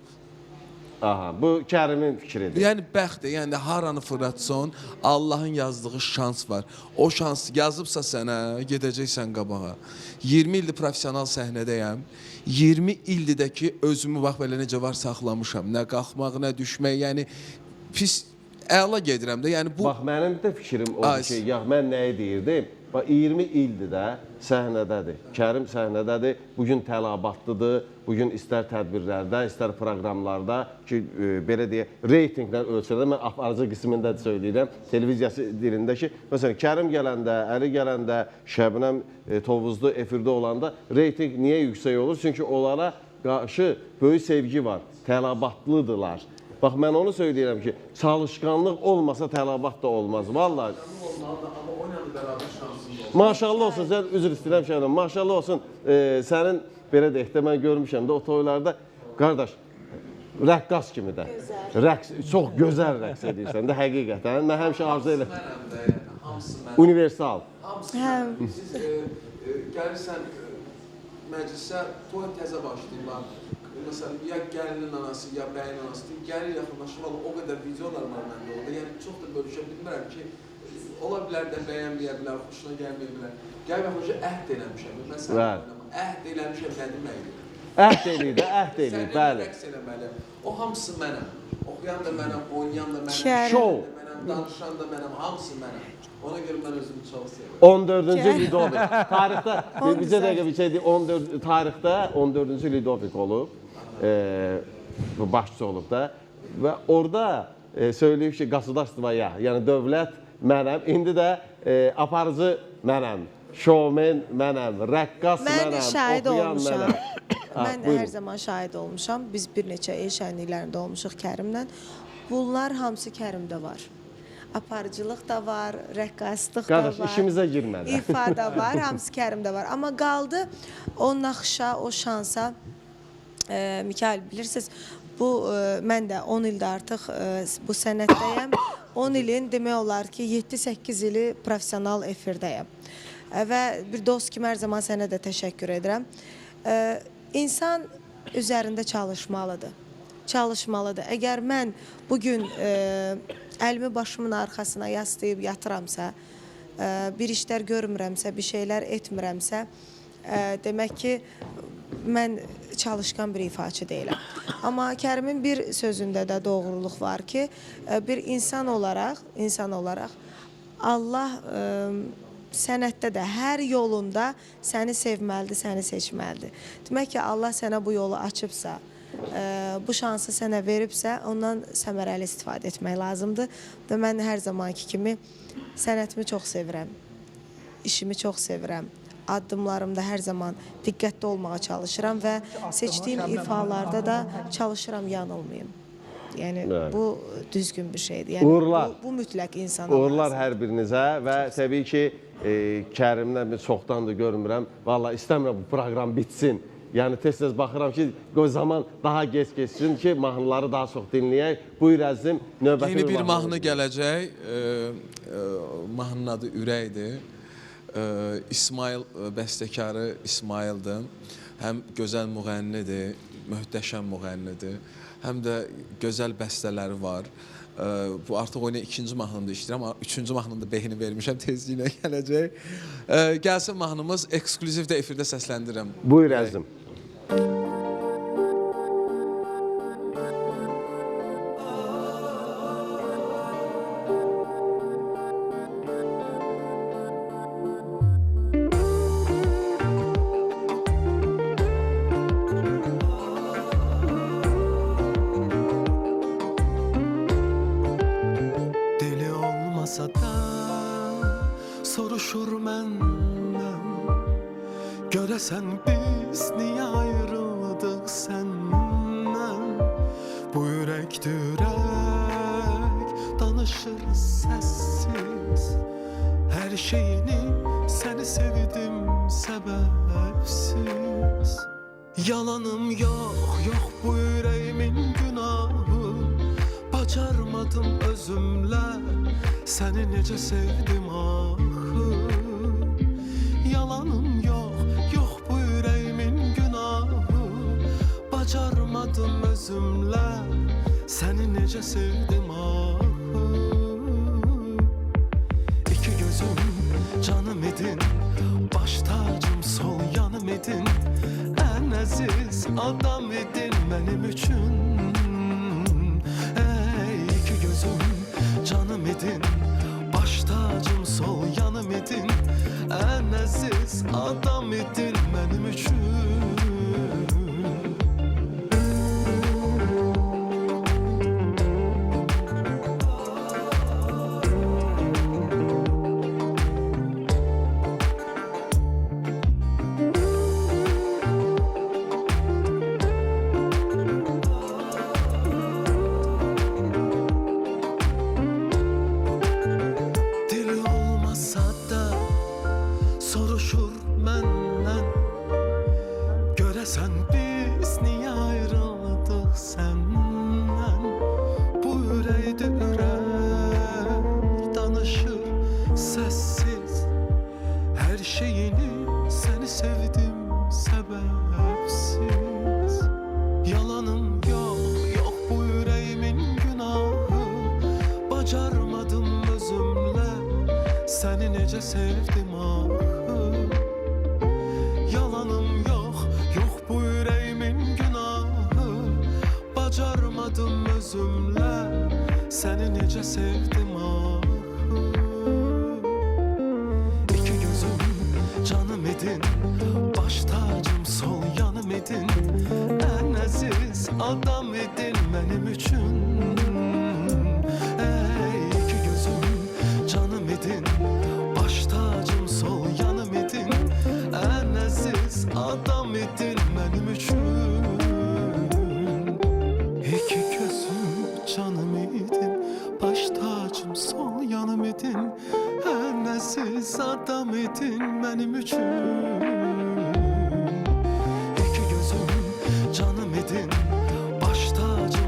Speaker 2: Aha, bu Kərimin fikridir.
Speaker 4: Yəni, bəxtdir. Yəni, haranı fırlatsan, Allahın yazdığı şans var. O şans yazıbsa sənə, gedəcəksən qabağa. 20 ildir profesional səhnədəyəm. 20 ildir də ki, özümü bax belə necə var saxlamışam. Nə qalxmaq, nə düşmək, yəni pis, əla gedirəm də. Yəni, bu...
Speaker 2: Bax, mənim də fikrim odur ki, mən nəyi deyirdim? Bax, 20 ildir də səhnədədir. Kərim səhnədədir, bugün tələbatlıdır. Bugün istər tədbirlərdə, istər proqramlarda ki, belə deyək, reytinglə ölçədə, mən aparıcı qismində söyləyirəm, televiziyası dilində ki, məsələn, Kərim gələndə, Əli gələndə, Şəbnəm Tovuzlu efirdə olanda reyting niyə yüksək olur? Çünki onlara qarşı böyük sevgi var, tələbatlıdırlar. Bax, mən onu söyləyirəm ki, çalışqanlıq olmasa tələbat da olmaz, vallahi. Maşallah olsun, sən üzr istəyirəm Şəbnəm, maşallah olsun, sənin belə deyək də, mən görmüşəm də o toylarda, qardaş, rəqqas kimi də, çox gözəl rəqs edirsən də, həqiqətən, mən həmişə arzu elə, universal.
Speaker 4: Siz gəlirsən məclisə, toy təzə başlayırlar, məsələn, ya gəlinin anası, ya bəyin anası, gəlir yaxınlaşır, o qədər videolar var məndə orada, yəni çox da bölüşə bilmirəm ki, ola bilər də bəyənməyə bilər, xoşuna gəlməyə bilər. Gəl və xoşa əhd eləmişəm, mən sənə oynamam. Əhd eləmişəm, nə deməkdir?
Speaker 2: Əhd eləyir, əhd eləyir, bəli.
Speaker 4: Səni rəqs eləməli. O hamısı mənəm. Oxuyan da mənəm, oynayan da mənəm,
Speaker 2: Şov.
Speaker 4: danışan da mənəm, hamısı mənəm. Ona görə mən özümü çox sevirəm.
Speaker 2: 14-cü Lidovik. Tarixdə, bizə dəqiqə bir şey deyil, tarixdə 14-cü Lidovik olub, başçı olub da və orada söyləyib ki, qasıdaşdırmaya, yəni dövlət mənəm, indi də aparıcı mənəm, şovmen mənəm, rəqqas mənəm, oxuyan mənəm.
Speaker 5: Mən hər zaman şahid olmuşam, biz bir neçə el şənliklərində olmuşuq Kərimlə. Bunlar hamısı Kərimdə var. Aparıcılıq da var, rəqqaslıq da var.
Speaker 2: Qardaş, işimizə girmədi.
Speaker 5: İfa da var, hamısı Kərimdə var. Amma qaldı o naxışa, o şansa, Mikail bilirsiniz, Bu mən də 10 ildə artıq bu sənətdəyəm. 10 ilin demək olar ki 7-8 ili professional efirdəyəm. Və bir dost kimi hər zaman sənə də təşəkkür edirəm. İnsan üzərində çalışmalıdır. Əgər mən bugün əlimi başımın arxasına yaslayıb yatıramsa, bir işlər görmürəmsə, bir şeylər etmirəmsə, demək ki, mən çalışqan bir ifaçı deyiləm. Amma Kərimin bir sözündə də doğruluq var ki, bir insan olaraq Allah sənətdə də hər yolunda səni sevməlidir, səni seçməlidir. Demək ki, Allah sənə bu yolu açıbsa, bu şansı sənə veribsə, ondan səmərəli istifadə etmək lazımdır. Və mən hər zamanki kimi sənətimi çox sevirəm, işimi çox sevirəm. Addımlarımda hər zaman diqqətli olmağa çalışıram və seçdiyim ifalarda da çalışıram yanılmayım. Yəni bu düzgün bir şeydir. Yəni
Speaker 2: Uğurlar.
Speaker 5: Bu mütləq insan
Speaker 2: Uğurlar
Speaker 5: olması.
Speaker 2: hər birinizə və təbii ki, Kərimdən bir çoxdandır görmürəm. Vallahi istəmirəm bu proqram bitsin. Yəni tez-tez baxıram ki, zaman daha gec geçsin ki, mahnıları daha çox dinləyək. Buyur əzizim, növbəti
Speaker 4: Yeni bir mahnı gələcək. Mahnının adı Ürəkdir. İsmail bəstəkarı İsmaildir. Həm gözəl müğənnidir, möhtəşəm müğənnidir. Həm də gözəl bəstələri var. Bu artıq oyuna ikinci mahnımda işləyirəm, amma üçüncü mahnımda behini vermişəm, tezliyinə gələcək. Gəlsin mahnımız, ekskluzivdə efirdə səsləndirirəm.
Speaker 2: Buyur əzizim.
Speaker 3: Deli olmasa da soruşur məndən Görəsən biz niyə ayrıldıq səndən Bu ürəkdir ürək danışır səssiz Hər şeyini səni sevdim səbəbsiz Yalanım yox bu ürəyimin günahı Bacarmadım özümlə Səni necə sevdim axı Yalanım yox bu ürəyimin günahı Bacarmadım özümlə Səni necə sevdim axı İki gözüm canım idin Baş tacım sol yanım idin Ən əziz adam idin mənim üçün Canım idin, baş tacım sol yanım idin En əziz adam idin mənim üçün soruşur məndən Görəsən biz niyə ayrıldıq səndən Bu ürəkdir ürək danışır səssiz Hər şeyini səni sevdim səbəbsiz Yalanım yox bu ürəyimin günahı Bacarmadım özümlə səni necə sevdim axı Yalanım yox bu ürəyimin günahı Bacarmadım özümlə Səni necə sevdim axı İki gözüm canım idin Baş tacım sol yanım idin Ən əziz adam idin mənim üçün İki gözüm canım idin Baş tacım sol yanım idin En əziz adam idin mənim üçün İki gözüm canım idin Baş tacım sol yanım idin En əziz adam idin mənim üçün İki gözüm canım idin Baş tacım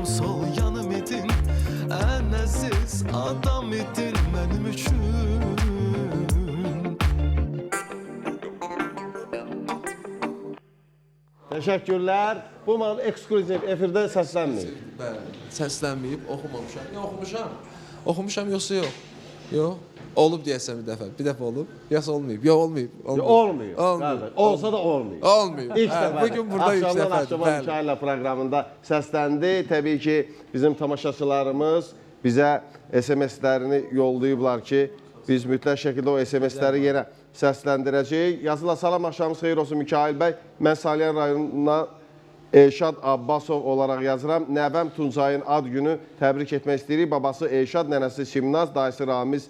Speaker 2: Təşəkkürlər. Bu mahnı ekskluziv efirdə səslənməyib.
Speaker 4: Bəli, səslənməyib, oxumamışam. Ya oxumuşam. Oxumuşam yoxsa yox? Yox. Olub deyəsən bir dəfə. Bir dəfə olub. Yoxsa olmayıb. Yox olmayıb.
Speaker 2: Olmuyor.
Speaker 4: Olmayıb.
Speaker 2: Olsa da olmuyor.
Speaker 4: Olmayıb.
Speaker 2: İlk
Speaker 4: Hə,
Speaker 2: dəfə.
Speaker 4: bugün burada ilk
Speaker 2: Axşamdan
Speaker 4: dəfədir.
Speaker 2: Axşama
Speaker 4: Bəli.
Speaker 2: Mikayla proqramında səsləndi. Təbii ki, bizim tamaşaçılarımız bizə SMS-lərini yollayıblar ki, biz mütləq şəkildə o SMS-ləri yenə səsləndirəcəyik. Yazıla salam, axşamınız xeyir olsun Mikail bəy. Mən Salyan rayonundan Elşad Abbasov olaraq yazıram. Nəvəm Tuncayın ad günü təbrik etmək istəyirik. Babası Elşad, nənəsi Şimnaz, dayısı Ramiz,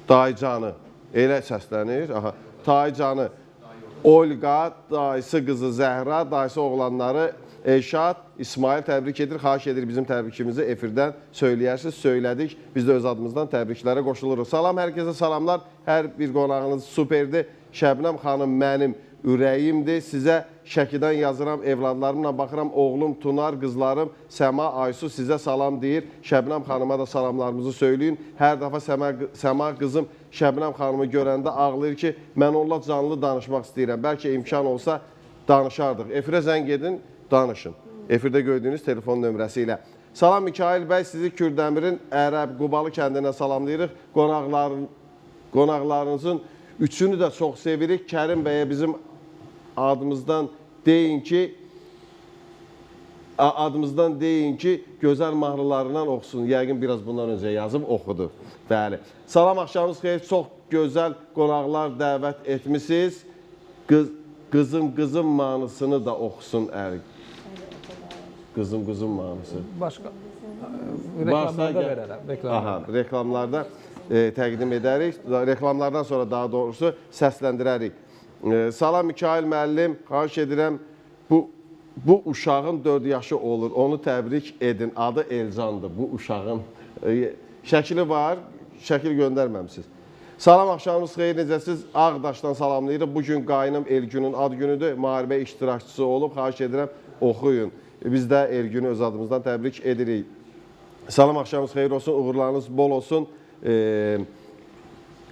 Speaker 2: dayıcanı, elə səslənir. Aha, dayıcanı, Olqa, dayısı qızı Zəhra, dayısı oğlanları Elşad, İsmail təbrik edir. Xahiş edir bizim təbrikimizi efirdən söyləyərsiniz. Söylədik. Biz də öz adımızdan təbriklərə qoşuluruq. Salam, hər kəsə salamlar. Hər bir qonağınız superdir. Şəbnəm xanım mənim ürəyimdir. Sizə Şəkidən yazıram, evladlarımla baxıram. Oğlum Tunar, qızlarım Səma, Aysu sizə salam deyir. Şəbnəm xanıma da salamlarımızı söyləyin. Hər dəfə Səma qızım Şəbnəm xanımı görəndə ağlayır ki, mən onunla canlı danışmaq istəyirəm. Bəlkə imkan olsa danışardıq. Efirə zəng edin, danışın. Efirdə gördüyünüz telefon nömrəsi ilə. Salam Mikail bəy, sizi Kürdəmirin Ərəb Qubalı kəndindən salamlayırıq. Qonaqlarınızın üçünü də çox sevirik. Kərim bəyə bizim adımızdan deyin ki, gözəl mahnılarından oxusun. Yəqin biraz bundan öncə yazıb oxudu. Bəli. Salam, axşamınız xeyir. Çox gözəl qonaqlar dəvət etmişsiniz. Qızım mahnısını da oxusun ərik. Qızım mahnısı.
Speaker 6: Başqa reklamlarda verərəm.
Speaker 2: Aha, reklamlarda təqdim edərik. Reklamlardan sonra daha doğrusu səsləndirərik. Salam Mikail müəllim, xahiş edirəm. Bu uşağın 4 yaşı olur. Onu təbrik edin. Adı Elcandır bu uşağın. Şəkili var, şəkil göndərməmişsiniz. Salam, axşamınız xeyir, necəsiz? Ağdaşdan salamlayırıq. Bugün qaynım Elgünün ad günüdür. Müharibə iştirakçısı olub. Xahiş edirəm, oxuyun. Biz də Elgünü öz adımızdan təbrik edirik. Salam, axşamınız xeyir olsun, uğurlarınız bol olsun.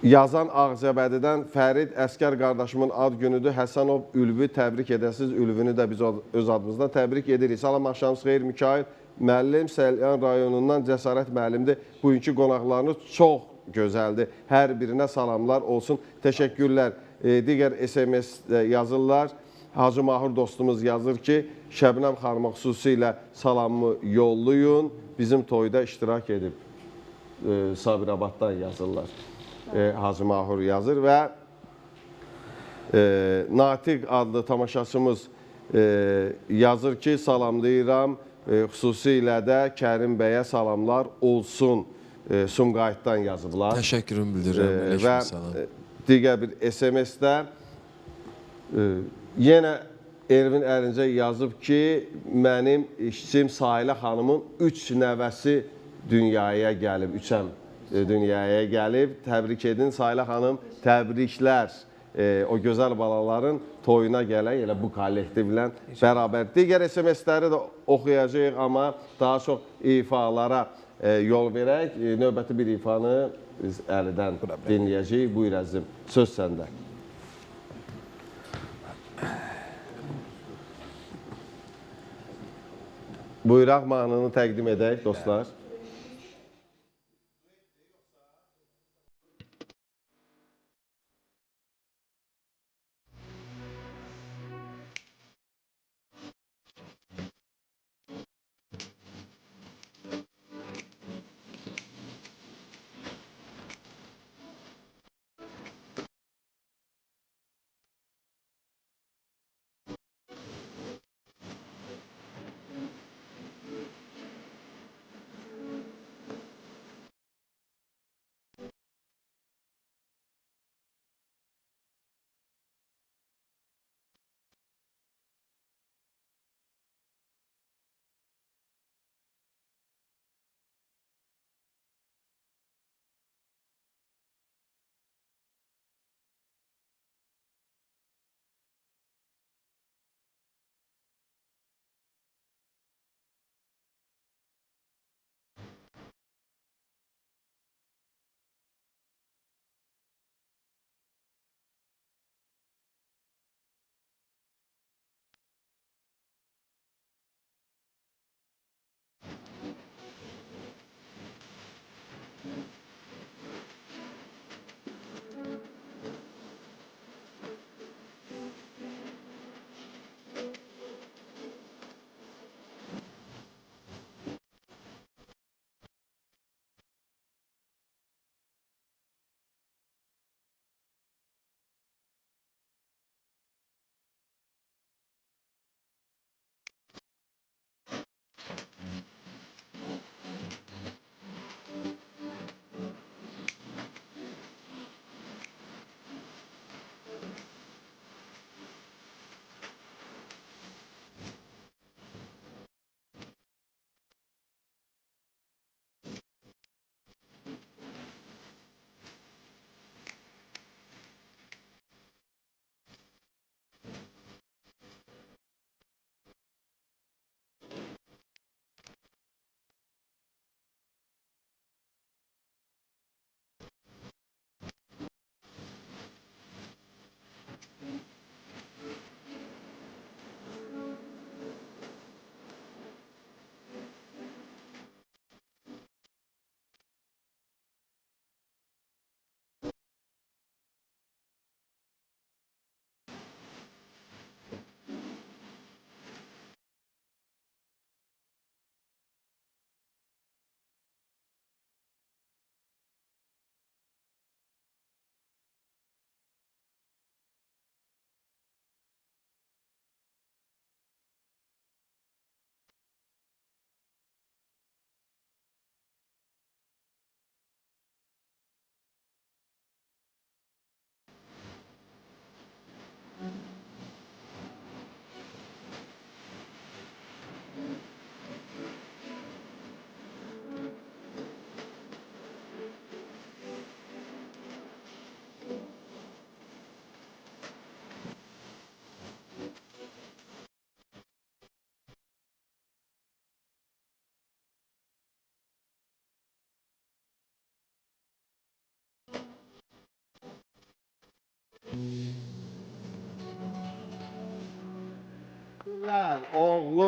Speaker 2: Yazan Ağcabədidən Fərid Əskər qardaşımın ad günüdür. Həsənov Ülvü təbrik edəsiniz. Ülvünü də biz öz adımızdan təbrik edirik. Salam, axşamınız xeyir, Mikail müəllim, Səlyan rayonundan Cəsarət müəllimdir. Bugünkü qonaqlarınız çox gözəldir. Hər birinə salamlar olsun. Təşəkkürlər. Digər SMS yazırlar. Hacı Mahur dostumuz yazır ki, Şəbnəm xanıma xüsusilə salamımı yollayın. Bizim toyda iştirak edib. Sabirabaddan yazırlar. Hacı Mahur yazır və Natiq adlı tamaşaçımız yazır ki, salamlayıram. Xüsusilə də Kərim bəyə salamlar olsun. Sumqayıtdan yazıblar.
Speaker 4: Təşəkkürümü bildirirəm.
Speaker 2: Və digər bir SMS-də yenə Elvin Ərincə yazıb ki, mənim işçim Sahilə xanımın 3 nəvəsi dünyaya gəlib, 3əm dünyaya gəlib. Təbrik edin Sahilə xanım, təbriklər. O gözəl balaların toyuna gələn elə bu kollektivlə bərabər. Digər SMS-ləri də oxuyacağıq, amma daha çox ifalara yol verək. Növbəti bir ifanı biz Əlidən dinləyəcəyik. Buyur əzizim, söz səndə. Buyuraq, mahnını təqdim edək, dostlar.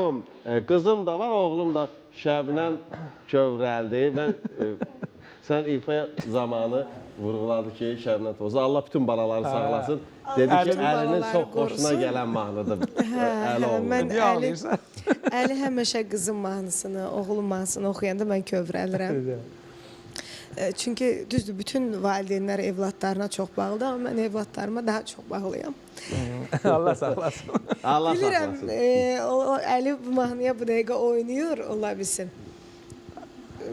Speaker 2: oğlum, qızım da var, oğlum da Şəbnəm kövrəldi. Mən sən ifa zamanı vurğuladı ki, Şəbnəm Tovuzlu Allah bütün balaları sağlasın. Dedi ki,
Speaker 5: bütün
Speaker 2: əlinin
Speaker 5: balaları
Speaker 2: çox xoşuna
Speaker 5: qorusun.
Speaker 2: gələn mahnıdır. Əli oğlu.
Speaker 5: Mən
Speaker 6: Niyə ağlayırsan?
Speaker 5: Əli həmişə qızım mahnısını, oğlum mahnısını oxuyanda mən kövrəlirəm. Çünki düzdür, bütün valideynlər evladlarına çox bağlıdır, amma mən evladlarıma daha çox bağlıyam.
Speaker 6: Allah saxlasın.
Speaker 2: Allah
Speaker 5: Bilirəm,
Speaker 2: saxlasın.
Speaker 5: o Əli bu mahnıya bu dəqiqə oynayır, ola bilsin.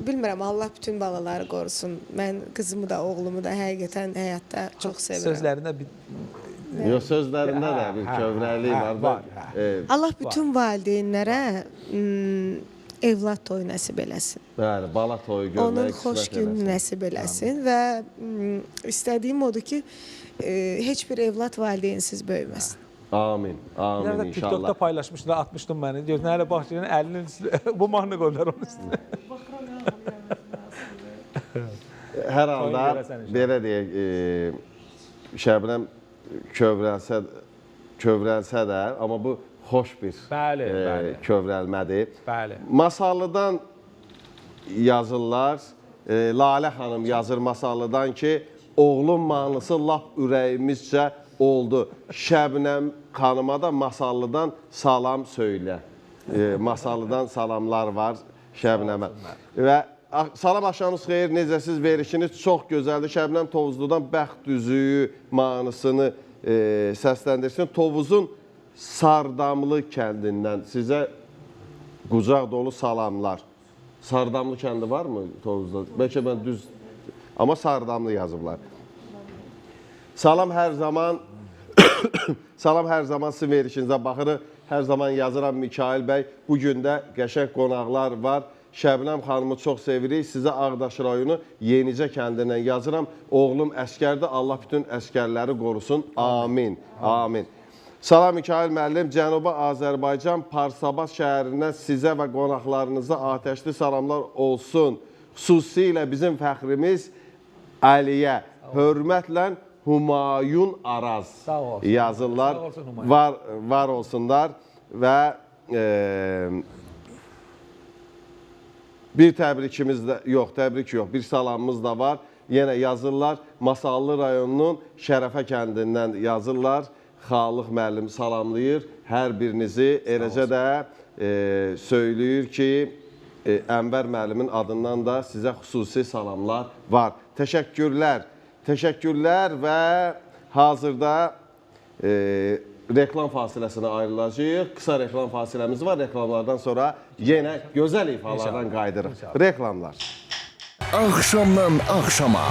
Speaker 5: Bilmirəm, Allah bütün balaları qorusun. Mən qızımı da, oğlumu da həqiqətən həyatda çox sevirəm.
Speaker 6: Sözlərində bir
Speaker 2: Yox, sözlərində də bir kövrəklik var.
Speaker 6: var,
Speaker 5: Allah bütün valideynlərə evlad toyu nəsib eləsin.
Speaker 2: Bəli, bala toyu görmək
Speaker 5: Onun
Speaker 2: qismət
Speaker 5: xoş günü
Speaker 2: eləsin.
Speaker 5: nəsib eləsin və istədiyim odur ki, heç bir evlad valideynsiz böyüməsin.
Speaker 2: Amin, amin
Speaker 6: Nerede
Speaker 2: inşallah.
Speaker 6: TikTok'ta paylaşmışlar, atmıştım beni. Diyor nerede bahçenin elinin üstüne bu mahnı koydular onun üstüne.
Speaker 2: Hər halda
Speaker 6: Toyun görəsən inşallah.
Speaker 2: belə deyək, Şəbnəm kövrəlsə də, amma bu xoş bir
Speaker 6: Bəli, bəli.
Speaker 2: kövrəlmədir.
Speaker 6: Bəli.
Speaker 2: Masallıdan yazırlar, Lalə xanım yazır Masallıdan ki, oğlum mahnısı lap ürəyimizcə oldu. Şəbnəm xanıma da Masallıdan salam söylə. Masallıdan salamlar var Şəbnəmə. Və salam axşamınız xeyir, necəsiz, verişiniz çox gözəldir. Şəbnəm Tovuzludan Bəxt Üzüyü mahnısını səsləndirsin. Tovuzun Sardamlı kəndindən sizə qucaq dolu salamlar. Sardamlı kəndi var mı Tovuzda? Bəlkə mən düz, amma Sardamlı yazıblar. Salam hər zaman, salam hər zaman sizin verişinizə baxırıq. Hər zaman yazıram Mikail bəy. Bugün də qəşəng qonaqlar var. Şəbnəm xanımı çox sevirik. Sizə Ağdaş rayonu Yenicə kəndindən yazıram. Oğlum əskərdir. Allah bütün əskərləri qorusun. Amin. Amin. Salam Mikail müəllim. Cənubi Azərbaycan Parsabad şəhərindən sizə və qonaqlarınıza atəşli salamlar olsun. Xüsusilə bizim fəxrimiz Əliyə. Hörmətlə Humayun Araz
Speaker 6: Sağ olsun.
Speaker 2: yazırlar.
Speaker 6: Sağ olsun Humayun.
Speaker 2: Var olsunlar və bir təbrikimiz də yox, təbrik yox, bir salamımız da var. Yenə yazırlar. Masallı rayonunun Şərəfə kəndindən yazırlar. Xalıq müəllim salamlayır hər birinizi. Eləcə də söyləyir ki, Ənvər müəllimin adından da sizə xüsusi salamlar var. Təşəkkürlər. Təşəkkürlər və hazırda reklam fasiləsinə ayrılacağıq. Qısa reklam fasiləmiz var. Reklamlardan sonra yenə gözəl ifalardan qaydırıq. Reklamlar.
Speaker 1: Axşamdan axşama.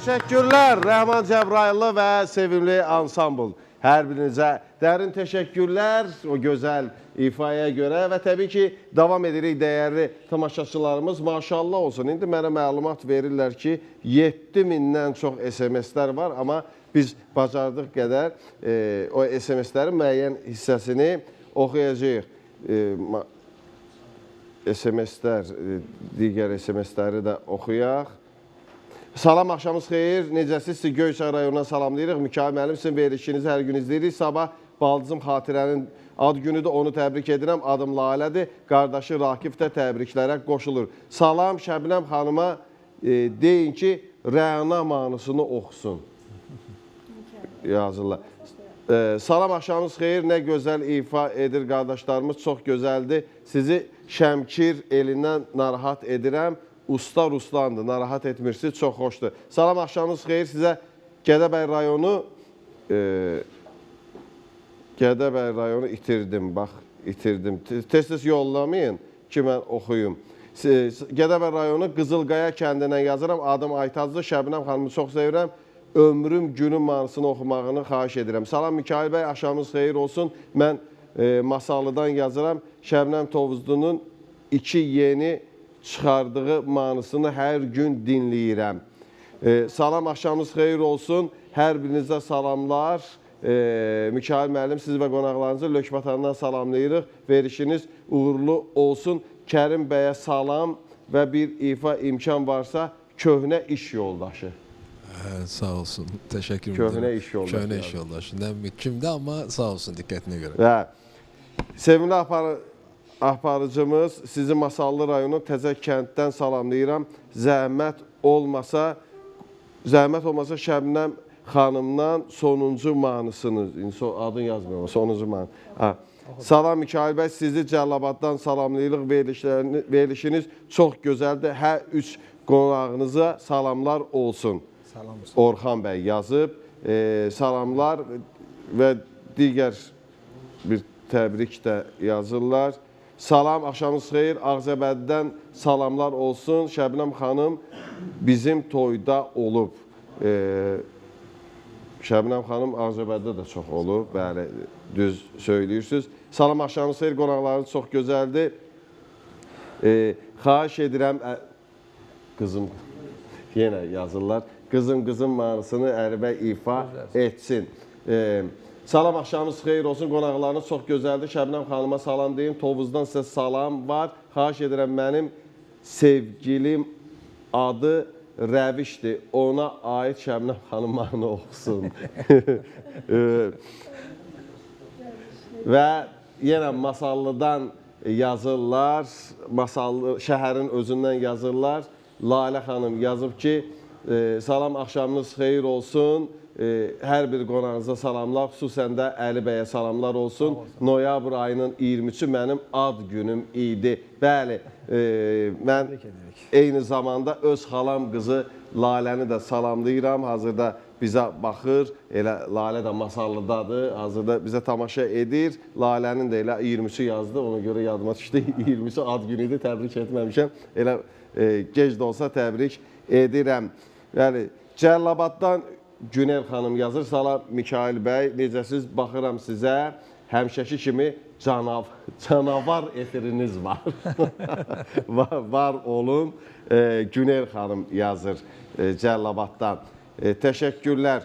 Speaker 2: Təşəkkürlər Rəhman Cəbrayıllı və sevimli ansambl. Hər birinizə dərin təşəkkürlər o gözəl ifaya görə və təbii ki, davam edirik dəyərli tamaşaçılarımız. Maşallah olsun. İndi mənə məlumat verirlər ki, 7000-dən çox SMS-lər var, amma biz bacardıq qədər o SMS-lərin müəyyən hissəsini oxuyacağıq. SMS-lər, digər SMS-ləri də oxuyaq. Salam, axşamınız xeyir. Necəsiz? Sizi Göyçay rayonundan salamlayırıq. Mikail müəllim, sizin verilişinizi hər gün izləyirik. Sabah baldızım Xatirənin ad günüdür, onu təbrik edirəm. Adım Lalədir. Qardaşı Rakif də təbriklərə qoşulur. Salam, Şəbnəm xanıma deyin ki, Rəna mahnısını oxusun. Yazırlar. Salam, axşamınız xeyir. Nə gözəl ifa edir qardaşlarımız. Çox gözəldir. Sizi Şəmkir elindən narahat edirəm. Usta Ruslandır, narahat etmirsiniz, çox xoşdur. Salam, axşamınız xeyir, sizə Gədəbəy rayonu itirdim, bax, itirdim. Tez-tez yollamayın ki, mən oxuyum. Gədəbəy rayonu Qızılqaya kəndindən yazıram, adım Aytazdır, Şəbnəm xanımı çox sevirəm, ömrüm günün mahnısını oxumağını xahiş edirəm. Salam, Mikail bəy, axşamınız xeyir olsun, mən Masallıdan yazıram, Şəbnəm Tovuzlunun 2 yeni çıxardığı mahnısını hər gün dinləyirəm. Salam, axşamınız xeyir olsun. Hər birinizə salamlar. Mikail müəllim, siz və qonaqlarınızı Lökbatandan salamlayırıq. Verişiniz uğurlu olsun. Kərim bəyə salam və bir ifa imkan varsa köhnə iş yoldaşı.
Speaker 4: Sağ olsun, təşəkkür
Speaker 2: edirəm.
Speaker 4: Köhnə
Speaker 2: iş yoldaşı.
Speaker 4: Köhnə iş yoldaşı. Nə kimdə, amma sağ olsun diqqətinə görə.
Speaker 2: Sevimli aparıcımız, sizi Masallı rayonu Təzə kənddən salamlayıram. Zəhmət olmasa Şəbnəm xanımdan sonuncu mahnısını, adın yazmıyorum, sonuncu mahnı. Salam Mikail bəy, sizi Cəllabaddan salamlayırıq. Verilişiniz çox gözəldir. Hər 3 qonağınıza salamlar olsun. Orxan bəy yazıb. Salamlar və digər bir təbrik də yazırlar. Salam, axşamınız xeyir, Ağzəbədidən salamlar olsun. Şəbnəm xanım bizim toyda olub. Şəbnəm xanım Ağzəbədidə də çox olub, bəli, düz söyləyirsiniz. Salam, axşamınız xeyir, qonaqlarınız çox gözəldir. Xahiş edirəm, qızım, yenə yazırlar, qızım mahnısını Əlibə ifa etsin. Salam, axşamınız xeyir olsun, qonaqlarınız çox gözəldir. Şəbnəm xanıma salam deyim, Tovuzdan sizə salam var. Xahiş edirəm, mənim sevgilim adı Rəvişdir, ona aid Şəbnəm xanım mahnı oxusun. Və yenə Masallıdan yazırlar, Masallı şəhərin özündən yazırlar. Lalə xanım yazıb ki, salam, axşamınız xeyir olsun. Hər bir qonağınıza salamlar, xüsusən də Əli bəyə salamlar olsun. Noyabr ayının 23-ü mənim ad günüm idi. Bəli, mən eyni zamanda öz xalam qızı Laləni də salamlayıram. Hazırda bizə baxır, elə Lalə də Masallıdadır, hazırda bizə tamaşa edir. Lalənin də elə 23-ü yazdı, ona görə yadıma düşdü. 23-ü ad günü idi, təbrik etməmişəm. Elə gec də olsa təbrik edirəm. Yəni, Cəllabaddan Günel xanım yazır. Salam Mikail bəy, necəsiz? Baxıram sizə. Həmişəki kimi canavar efiriniz var. Var olun. Günel xanım yazır Cəllabaddan. Təşəkkürlər.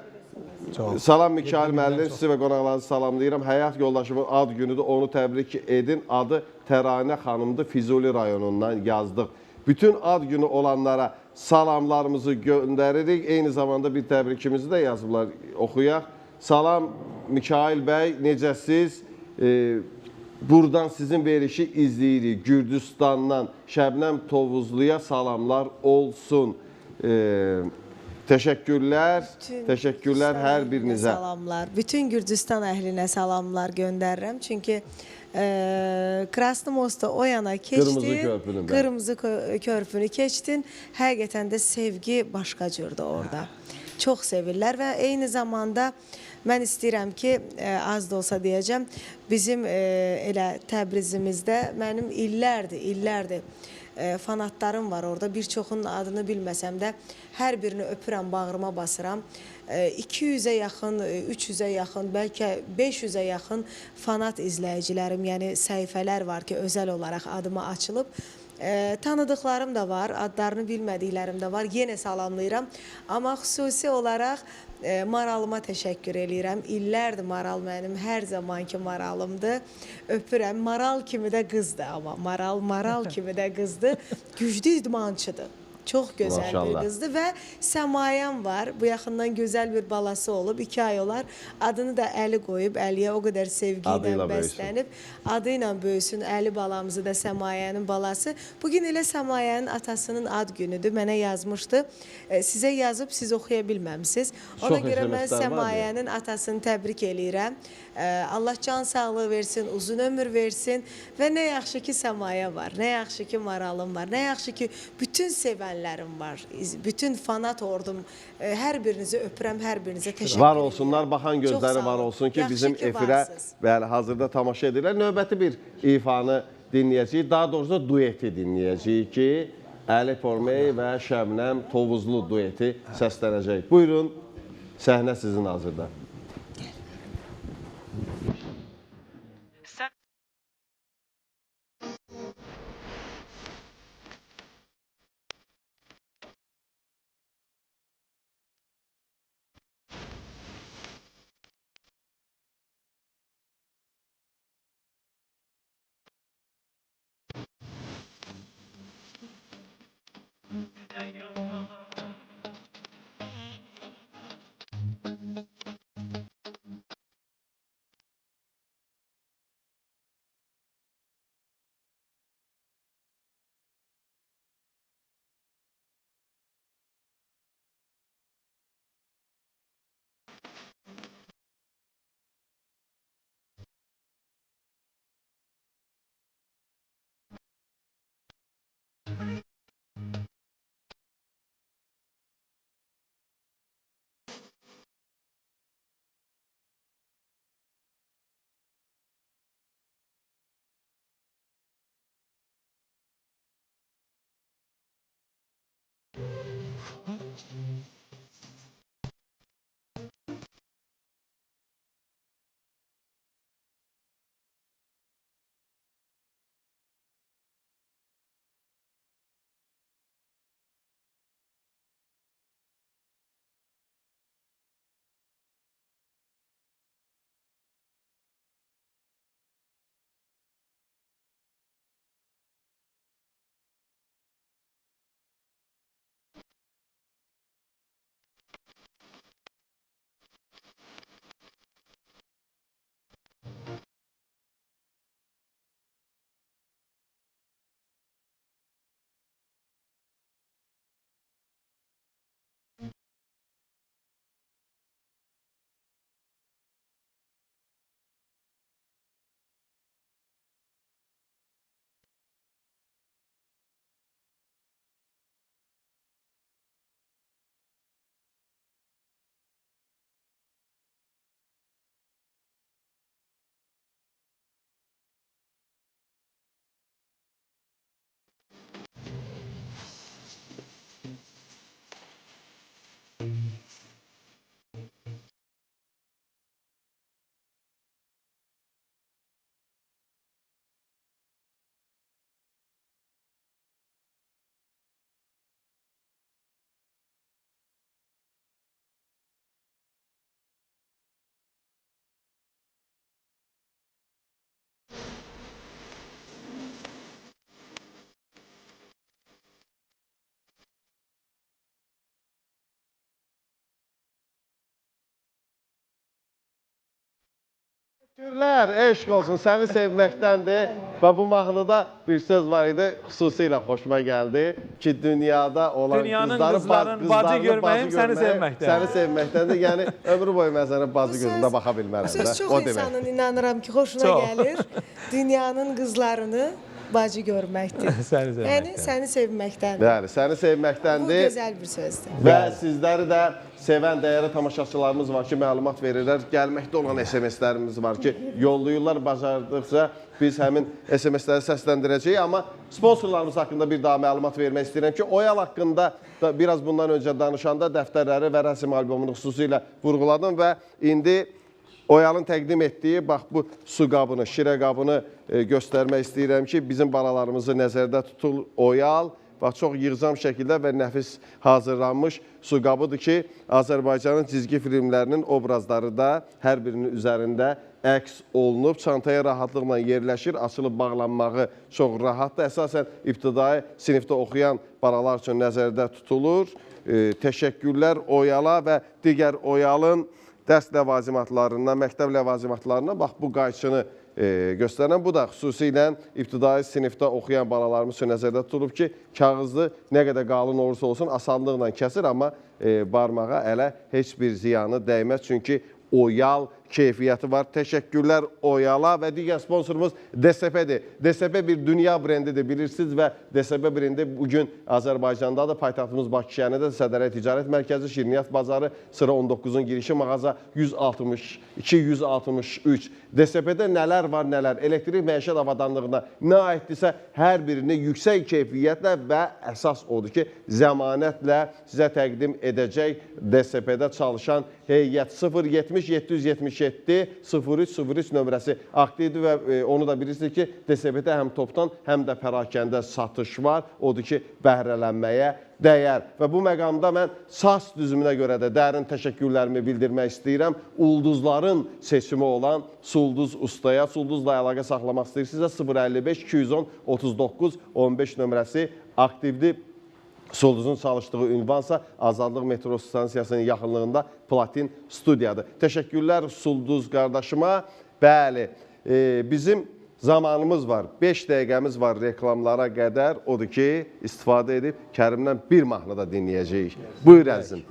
Speaker 2: Salam Mikail müəllim, sizi və qonaqlarınızı salamlayıram. Həyat yoldaşımın ad günüdür, onu təbrik edin. Adı Təranə xanımdır, Füzuli rayonundan yazdıq. Bütün ad günü olanlara salamlarımızı göndəririk. Eyni zamanda bir təbrikimizi də yazıblar, oxuyaq. Salam Mikail bəy, necəsiz? Buradan sizin verişi izləyirik. Gürcüstandan Şəbnəm Tovuzluya salamlar olsun. Təşəkkürlər, təşəkkürlər hər birinizə.
Speaker 5: Salamlar. Bütün Gürcüstan əhlinə salamlar göndərirəm. Çünki Krasnı Mosta o yana keçdin, Qırmızı körpünü keçdin. Həqiqətən də sevgi başqa cürdür orada. Çox sevirlər və eyni zamanda mən istəyirəm ki, az da olsa deyəcəm, bizim elə Təbrizimizdə mənim illərdir fanatlarım var orada. Bir çoxunun adını bilməsəm də hər birini öpürəm, bağrıma basıram. 200-ə yaxın, 300-ə yaxın, bəlkə 500-ə yaxın fanat izləyicilərim, yəni səhifələr var ki, özəl olaraq adıma açılıb. Tanıdıqlarım da var, adlarını bilmədiklərim də var. Yenə salamlayıram. Amma xüsusi olaraq Maralıma təşəkkür eləyirəm. İllərdir Maral mənim hər zamanki maralımdır. Öpürəm. Maral kimi də qızdır amma. Maral kimi də qızdır. Güclü idmançıdır. Çox gözəl bir qızdır və Səmayəm var. Bu yaxından gözəl bir balası olub. 2 ay olar. Adını da Əli qoyub. Əliyə o qədər sevgi ilə bəslənib. Adı ilə böyüsün. Əli balamızı da Səmayənin balası. Bugün elə Səmayənin atasının ad günüdür. Mənə yazmışdı. Sizə yazıb siz oxuya bilməmsiniz. Ona görə mən Səmayənin atasını təbrik eləyirəm. Allah can sağlığı versin, uzun ömür versin və nə yaxşı ki Səmaya var, nə yaxşı ki Maralım var, nə yaxşı ki bütün sevənlərim var, bütün fanat ordum, hər birinizi öpürəm, hər birinizə təşəkkür edirəm.
Speaker 2: Var olsunlar, baxan gözləri var olsun ki, bizim efirə hazırda tamaşa edirlər. Növbəti bir ifanı dinləyəcəyik, daha doğrusu dueti dinləyəcəyik ki, Əli Pormey və Şəbnəm Tovuzlu dueti səslənəcək. Buyurun, səhnə sizin hazırda. Teşekkürler, eşq olsun, səni sevməkdəndir və bu mahnıda bir söz var idi, xüsusilə xoşuma gəldi ki, dünyada olan
Speaker 6: qızların bacı görməyim, səni sevməkdən.
Speaker 2: Səni sevməkdəndir, yəni ömrü boyu mən sənə bacı gözündə baxa bilmərəm də,
Speaker 5: o demək. Çox insanın inanıram ki, xoşuna gəlir dünyanın qızlarını bacı görməkdir.
Speaker 6: Səni sevməkdən.
Speaker 5: Yəni səni sevməkdən.
Speaker 2: Bəli, səni
Speaker 5: Bu
Speaker 2: sevməkdəndir.
Speaker 5: gözəl bir sözdür.
Speaker 2: Və sizləri də sevən dəyərli tamaşaçılarımız var ki, məlumat verirlər. Gəlməkdə olan SMS-lərimiz var ki, yollayırlar, bacardıqca biz həmin SMS-ləri səsləndirəcəyik. Amma sponsorlarımız haqqında bir daha məlumat vermək istəyirəm ki, Oyal haqqında da biraz bundan öncə danışanda dəftərləri və rəsm albomunu xüsusilə vurğuladım və indi Oyalın təqdim etdiyi bax bu su qabını, şirə qabını göstərmək istəyirəm ki, bizim balalarımızı nəzərdə tutul Oyal. Bax, çox yığcam şəkildə və nəfis hazırlanmış su qabıdır ki, Azərbaycanın cizgi filmlərinin obrazları da hər birinin üzərində əks olunub. Çantaya rahatlıqla yerləşir, açılıb bağlanmağı çox rahatdır. Əsasən, ibtidai sinifdə oxuyan balalar üçün nəzərdə tutulur. Təşəkkürlər Oyala və digər Oyalın dərs ləvazimatlarından, məktəb ləvazimatlarından bax bu qayçını göstərən. Bu da xüsusilə ibtidai sinifdə oxuyan balalarımız üçün nəzərdə tutulub ki, kağızı nə qədər qalın olursa olsun asanlıqla kəsir, amma barmağa ələ heç bir ziyanı dəyməz. Çünki Oyal keyfiyyəti var. Təşəkkürlər Oyala və digər sponsorumuz DSP-dir. DSP bir dünya brendidir, bilirsiniz və DSP brendi bugün Azərbaycandadır. Paytaxtımız Bakı şəhərində Sədərək Ticarət Mərkəzi, Şirniyyat Bazarı, sıra 19-un girişi mağaza 162-163. DSP-də nələr var, nələr? Elektrik məişət avadanlığına nə aiddirsə, hər birini yüksək keyfiyyətlə və əsas odur ki, zəmanətlə sizə təqdim edəcək DSP-də çalışan heyət 070-777-0303 nömrəsi aktivdir və onu da bilirsiniz ki, DSP-də həm topdan, həm də pərakəndə satış var. Odur ki, bəhrələnməyə dəyər. Və bu məqamda mən SAS düzümünə görə də dərin təşəkkürlərimi bildirmək istəyirəm. Ulduzların seçimi olan Sulduz Ustaya, Sulduzla əlaqə saxlamaq istəyirsinizsə 055-210-39-15 nömrəsi aktivdir. Sulduzun çalışdığı ünvansa Azadlıq metro stansiyasının yaxınlığında Platin studiyadır. Təşəkkürlər Sulduz qardaşıma. Bəli, bizim zamanımız var, 5 dəqiqəmiz var reklamlara qədər. Odur ki, istifadə edib Kərimdən bir mahnı da dinləyəcəyik. Buyur əzizim.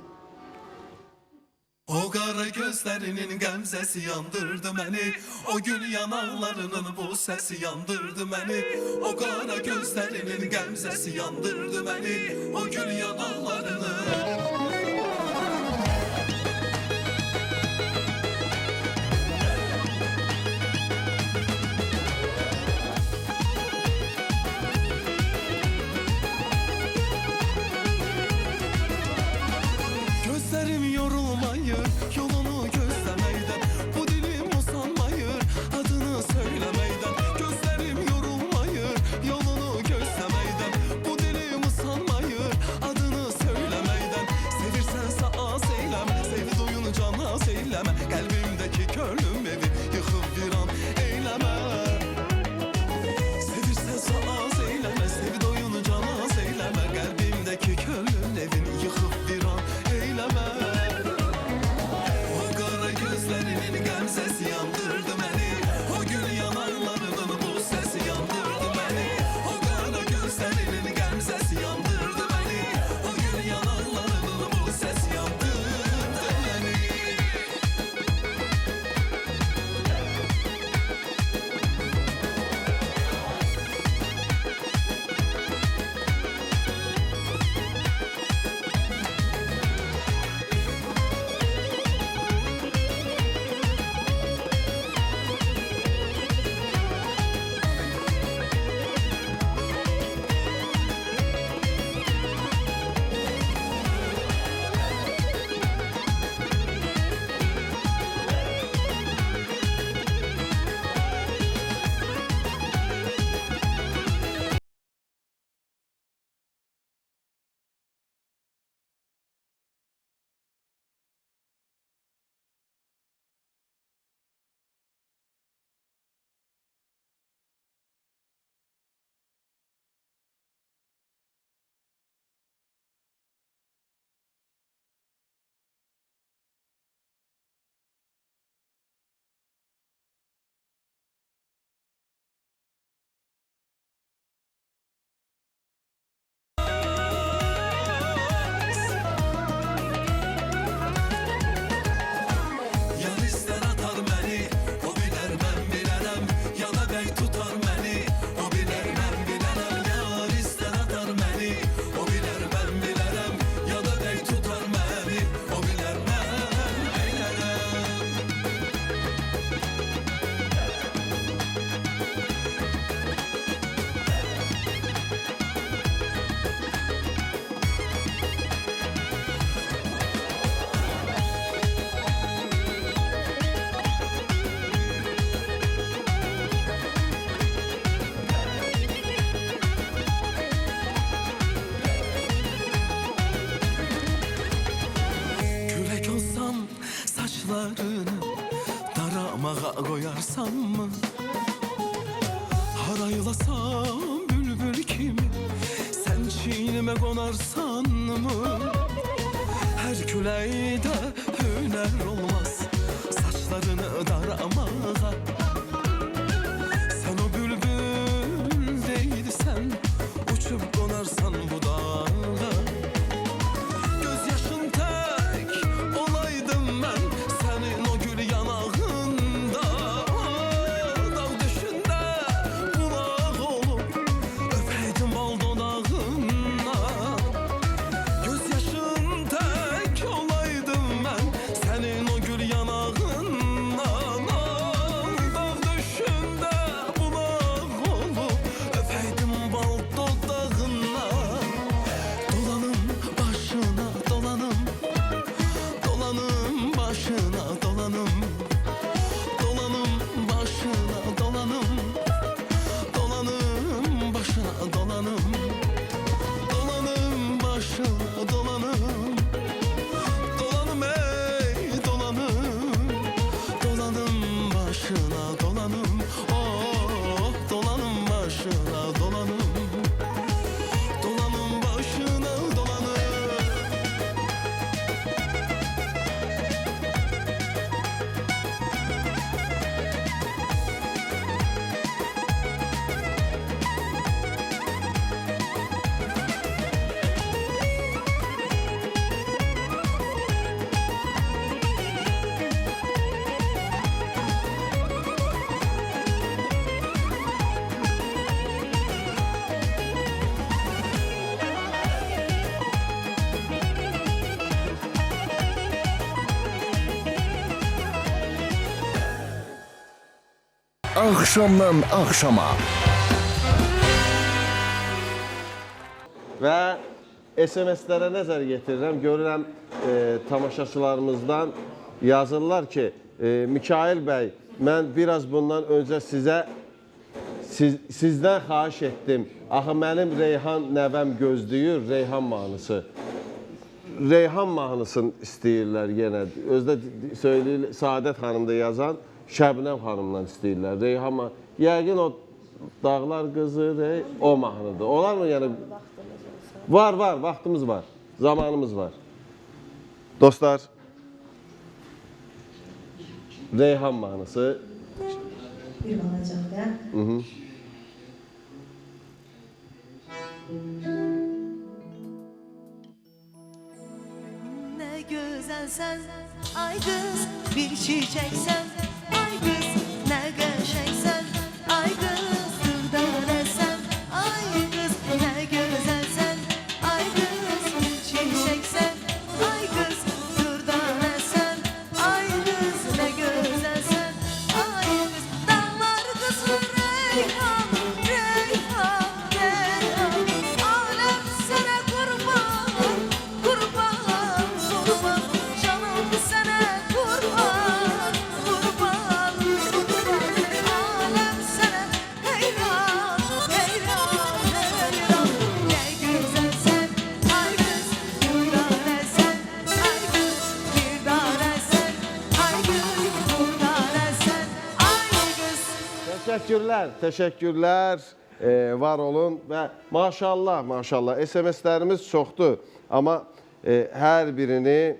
Speaker 3: O qara gözlərinin qəmzəsi yandırdı məni, o gül yanaqlarının bu səsi yandırdı məni. O qara gözlərinin qəmzəsi yandırdı məni, o gül yanaqlarının. Gözlərim yorulmayır, yolunu gözləməkdən. Bu dilim usanmayır, adını söyləməkdən. Gözlərim yorulmayır, yolunu gözləməkdən. Bu dilim usanmayır, adını söyləməkdən. yanaqlarını daramağa qoyarsanmı? Haraylasam bülbül kimi sən çiynimə qonarsanmı? Hər küləkdə hünər olmaz saçlarını daramağa. Sən o bülbül deyilsən, uçub qonarsan bu dağa. Göz yaşın tək olaydım mən sənin o gül yanağında. Dağ düşündə bulaq olub öpəydim bal dodağından. Göz yaşın tək olaydım mən sənin o gül yanağından. Dağ düşündə bulaq olub öpəydim bal dodağından. Dolanım başına dolanım, dolanım başına dolanım. Dolanım başına dolanım, dolanım başına dolanım. Dolanım başına dolanım, dolanım ey dolanım. Dolanım başına dolanım, oh dolanım başına dolanım. Dolanım başına dolanım.
Speaker 1: Axşamdan axşama.
Speaker 2: Və SMS-lərə nəzər yetirirəm. Görürəm tamaşaçılarımızdan yazırlar ki, Mikail bəy, mən biraz bundan öncə sizdən xahiş etdim. Axı mənim Reyhan nəvəm gözləyir, Reyhan mahnısı. Reyhan mahnısını istəyirlər yenə. Özdə söyləyir, Saadət xanım da yazan Şəbnəm xanımdan istəyirlər. Reyhan mahnısı. Yəqin o Dağlar qızı, o mahnıdır. Olar mı yəni? Var, vaxtımız var, zamanımız var. Dostlar, Reyhan mahnısı.
Speaker 5: Bir balacaq da.
Speaker 7: Ne güzelsen ay kız, bir çiçeksen ay kız, ne geçeksen ay kız, durduresen ay kız, ne güzelsen ay kız, bir çiçeksen ay kız, durduresen ay kız, ne güzelsen ay kız. Dağlar kızı Reyhan, Reyhan, Reyhan, alem sana kurban, kurban, kurban, canım sana kurban, kurban, kurban, alem sana heyran, heyran, heyran. Ne güzelsen ay kız, durduresen ay kız, durduresen ay kız, durduresen ay kız.
Speaker 2: Təşəkkürlər, var olun və maşallah, SMS-lərimiz çoxdur. Amma hər birini,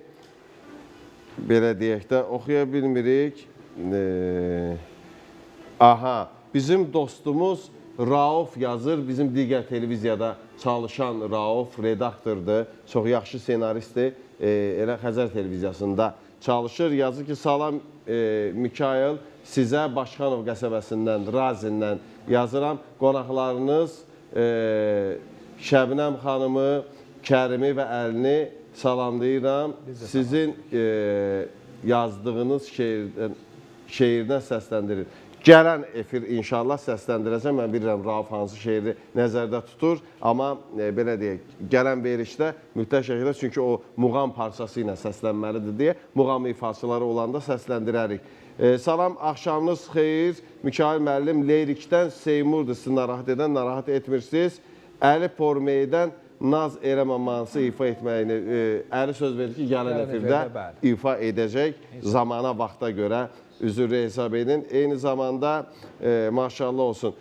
Speaker 2: belə deyək də, oxuya bilmirik. Aha, bizim dostumuz Rauf yazır, bizim digər televiziyada çalışan Rauf redaktordur, çox yaxşı senaristdir, elə Xəzər televiziyasında çalışır. Yazır ki, salam Mikail, sizə Başxanov qəsəbəsindən, Razindən yazıram. Qonaqlarınız Şəbnəm xanımı, Kərimi və Əlini salamlayıram. Sizin yazdığınız şeirdən səsləndirir. Gələn efir inşallah səsləndirəcəm. Mən bilirəm Rauf hansı şeiri nəzərdə tutur. Amma belə deyək, gələn verişdə mütləq şəkildə, çünki o muğam parçası ilə səslənməlidir deyə muğam ifaçıları olanda səsləndirərik. Salam, axşamınız xeyir. Mikail müəllim, Leyrikdən Seymurdur sizi narahat edən, narahat etmirsiniz. Əli Pormeydən Naz Erəman mahnısı ifa etməyini əri söz verir ki, gələn
Speaker 6: Gələn
Speaker 2: efirdə
Speaker 6: efirdə, bəli.
Speaker 2: ifa edəcək. Zamana, vaxta görə üzrlü hesab edin. Eyni zamanda maşallah olsun.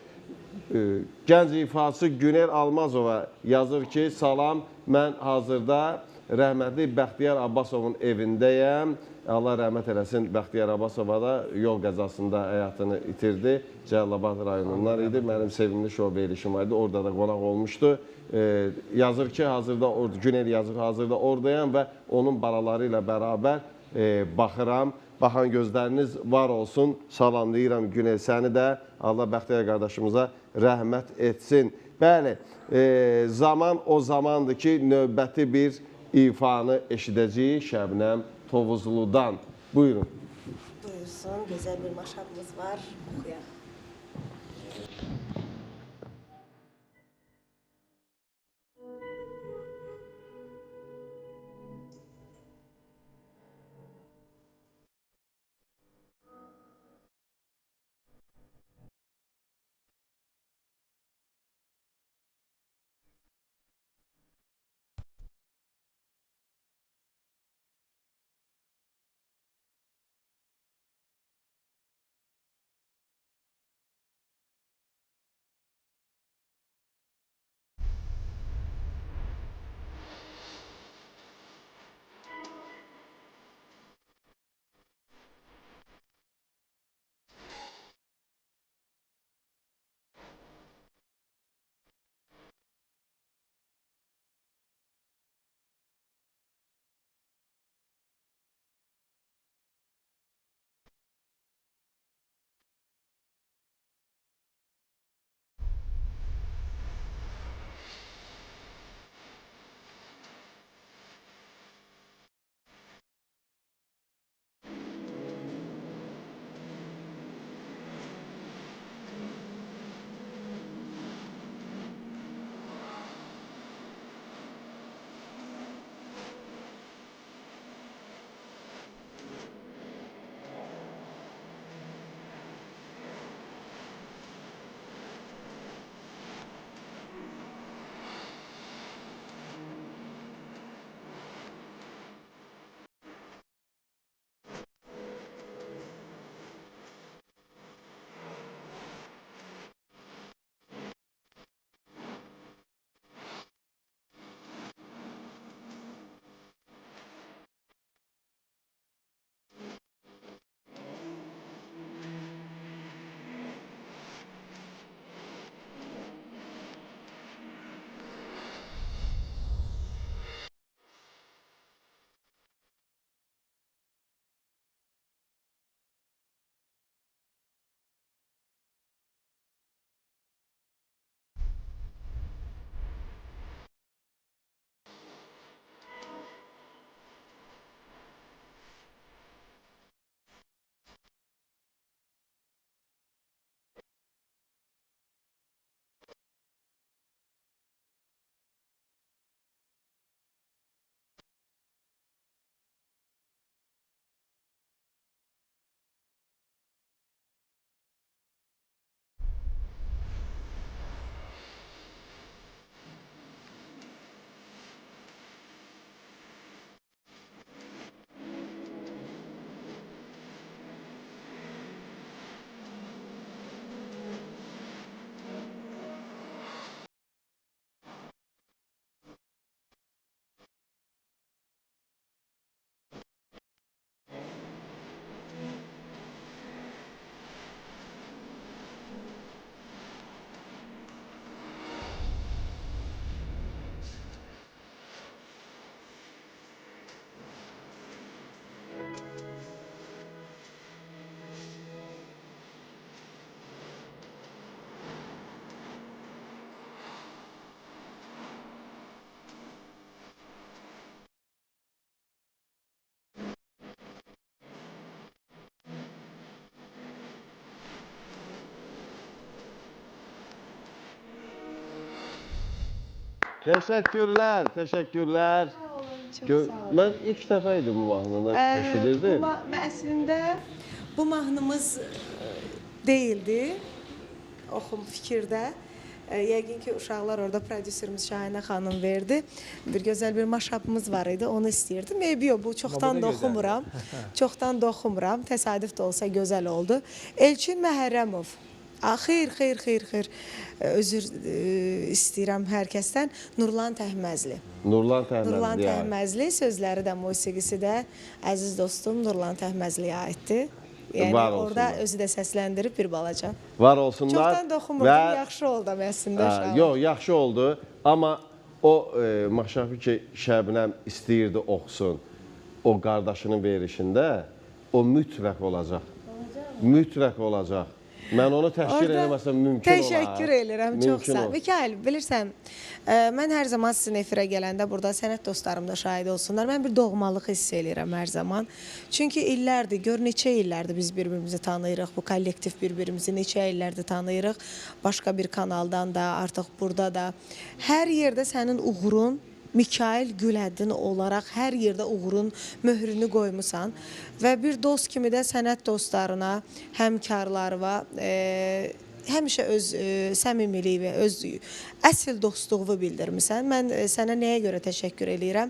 Speaker 2: Gənc ifaçı Günel Almazova yazır ki, salam, mən hazırda rəhmətli Bəxtiyar Abbasovun evindəyəm. Allah rəhmət eləsin, Bəxtiyar Abbasova da yol qəzasında həyatını itirdi. Cəlilabad rayonundan idi. Mənim sevimli şou verilişim vardı. Orada da qonaq olmuşdu. Yazır ki, Günel yazır, hazırda oradayam və onun balaları ilə bərabər baxıram. Baxan gözləriniz var olsun. Salamlayıram Günel səni də. Allah Bəxtiyar qardaşımıza rəhmət etsin. Bəli, zaman o zamandır ki, növbəti bir ifanı eşidəcəyik Şəbnəm Tovuzludan. Buyurun.
Speaker 5: Buyursun, gözəl bir maşalımız var. Oxuyaq.
Speaker 2: Teşekkürler, teşekkürler.
Speaker 5: Çox sağ olun.
Speaker 2: Mən ilk dəfə idi bu mahnını eşidirdim.
Speaker 5: Əslində bu mahnımız deyildi oxum fikirdə. Yəqin ki, uşaqlar orada prodüserimiz Şahinə xanım verdi. Bir gözəl bir maşapımız var idi, onu istəyirdim. Yox, bu çoxdan da oxumuram. Çoxdan da oxumuram. Təsadüf də olsa gözəl oldu. Elçin Məhərrəmov. Xeyr. Özür istəyirəm hər kəsdən. Nurlan Təhməzli.
Speaker 2: Nurlan
Speaker 5: Nurlan
Speaker 2: Təhməzli.
Speaker 5: Təhməzli sözləri də, musiqisi də əziz dostum Nurlan Təhməzliyə aiddir. Yəni
Speaker 2: Var
Speaker 5: orada
Speaker 2: olsunlar.
Speaker 5: özü də səsləndirib bir balaca.
Speaker 2: Var olsunlar.
Speaker 5: Çoxdan da oxumurdum, yaxşı oldu əslində.
Speaker 2: Yox, yaxşı oldu. Amma o Maşafi ki, Şəbnəm istəyirdi oxusun. O qardaşının verişində o mütləq olacaq. Mütləq olacaq. Mən onu təşkil eləməsəm mümkün olar.
Speaker 5: Təşəkkür edirəm, çox sağ ol. Mikail, bilirsən, mən hər zaman sizin efirə gələndə burada sənət dostlarım da şahid olsunlar. Mən bir doğmalıq hiss edirəm hər zaman. Çünki illərdir, gör neçə illərdir biz bir-birimizi tanıyırıq. Bu kollektiv bir-birimizi neçə illərdir tanıyırıq. Başqa bir kanaldan da, artıq burada da. Hər yerdə sənin uğurun, Mikail Gülədin olaraq hər yerdə uğurun möhrünü qoymusan və bir dost kimi də sənət dostlarına, həmkarlarına həmişə öz səmimiliyi və öz əsl dostluğunu bildirmisən. Mən sənə nəyə görə təşəkkür edirəm?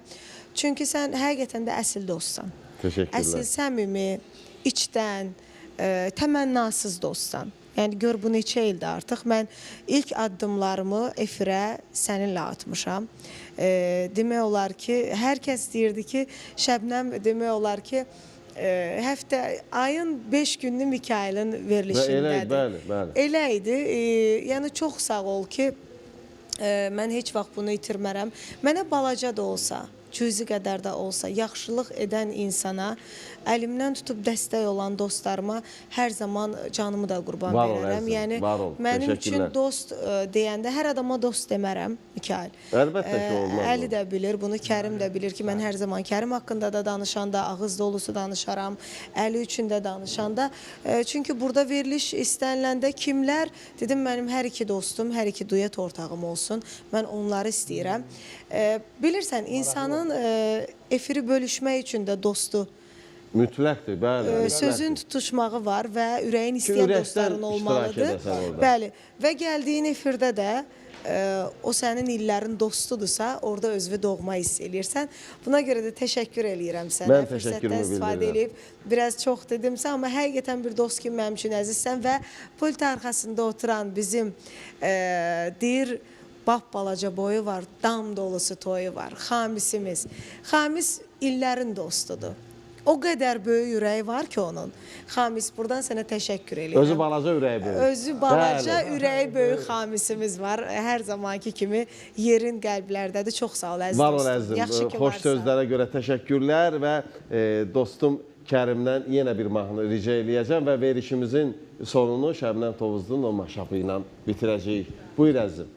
Speaker 5: Çünki sən həqiqətən də əsl dostsan.
Speaker 2: Təşəkkürlər.
Speaker 5: Əsl səmimi, içdən, təmənnasız dostsan. Yəni gör bu neçə ildir artıq. Mən ilk addımlarımı efirə səninlə atmışam. Demək olar ki, hər kəs deyirdi ki, Şəbnəm demək olar ki, həftə, ayın 5 günlü Mikailin verilişindədir.
Speaker 2: Bəli.
Speaker 5: Elə idi. Yəni çox sağ ol ki, mən heç vaxt bunu itirmərəm. Mənə balaca da olsa, cüzi qədər də olsa, yaxşılıq edən insana, əlimdən tutub dəstək olan dostlarıma hər zaman canımı da qurban verərəm. Yəni, mənim üçün dost deyəndə hər adama dost demərəm, Mikail.
Speaker 2: Əlbəttə ki, olmaz.
Speaker 5: Əli də bilir, bunu Kərim də bilir ki, mən hər zaman Kərim haqqında da danışanda, ağız dolusu danışaram, Əli üçün də danışanda. Çünki burada veriliş istəniləndə kimlər, dedim mənim hər iki dostum, hər iki duet ortağım olsun, mən onları istəyirəm. Bilirsən, insanın efiri bölüşmək üçün də dostu
Speaker 2: mütləqdir, bəli.
Speaker 5: Sözün tutuşmağı var və ürəyin istəyən dostların olmalıdır. Bəli. Və gəldiyin efirdə də o sənin illərin dostudursa, orada özünü doğma hiss eləyirsən. Buna görə də təşəkkür eləyirəm sənə.
Speaker 2: Mən təşəkkürümü
Speaker 5: istifadə edib biraz çox dedimsə, amma həqiqətən bir dost kimi mənim üçün əzizsən və pult arxasında oturan bizim deyir, bap balaca boyu var, dam dolusu toyu var. Xamisimiz. Xamis illərin dostudur. O qədər böyük ürəyi var ki onun. Xamis, buradan sənə təşəkkür edirəm.
Speaker 2: Özü balaca ürəyi böyük.
Speaker 5: Özü balaca ürəyi böyük Xamisimiz var. Hər zamanki kimi yerin qəlblərdədir. Çox sağ ol əziz dostum.
Speaker 2: Var ol əzizim. Xoş sözlərə görə təşəkkürlər və dostum Kərimdən yenə bir mahnı rica eləyəcəm və verişimizin sonunu Şəbnəm Tovuzlu'nun o maşapı ilə bitirəcəyik. Buyur əzizim.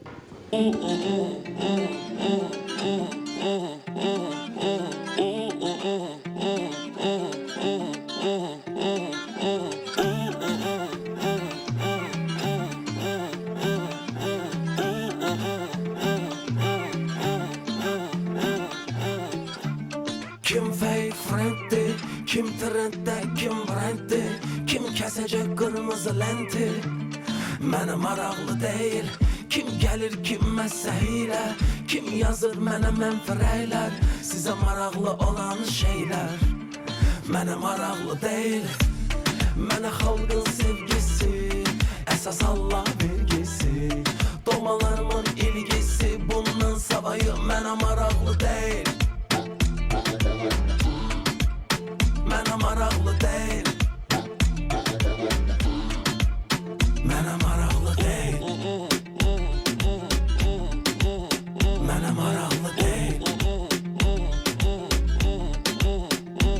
Speaker 3: Kim fake friend'di, kim trendde, kim brand'di, kim kesecek kırmızı lenti. Mənə maraqlı deyil, kim gəlir, kim məsəhilə, kim yazır mənə mənfirəylər, sizə maraqlı olan şeylər. Mənə maraqlı deyil, mənə xalqın sevgisi, əsas Allah vergisi, doğmalarımın ilgisi, bundan savayı mənə maraqlı deyil. Mənə maraqlı deyil. Mənə maraqlı deyil. Mənə maraqlı deyil.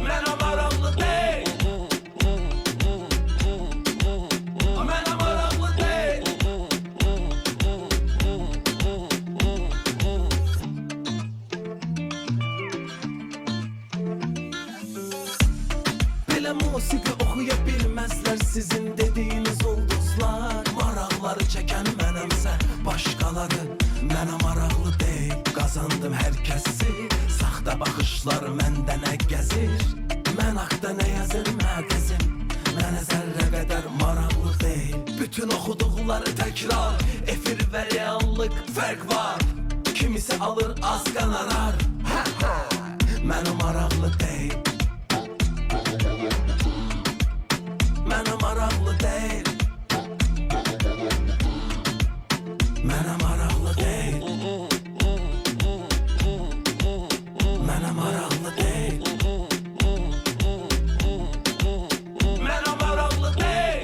Speaker 3: Mənə maraqlı deyil. Mənə maraqlı deyil. Belə musiqi oxuya bilməzlər sizin dediyiniz ulduzlar. Maraqları çəkən mənəmsə başqaları mənə maraqlı deyil. Qazandım hər kəsi, saxta baxışlar məndə nə gəzir. Mən haqda nə yazır məqəzim, mənə zərrə qədər maraqlı deyil. Bütün oxuduqları təkrar, efir və real kimisi alır az qanarar. Mənə maraqlı deyil. Mənə maraqlı deyil. Mənə maraqlı deyil. Mənə maraqlı deyil. Mənə maraqlı deyil.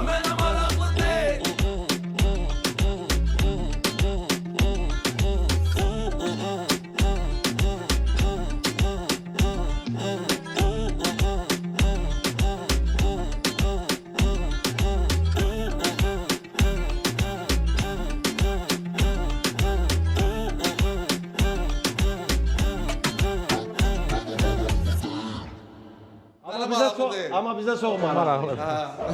Speaker 3: Mənə maraqlı deyil.
Speaker 2: Amma bizə çox maraqlı.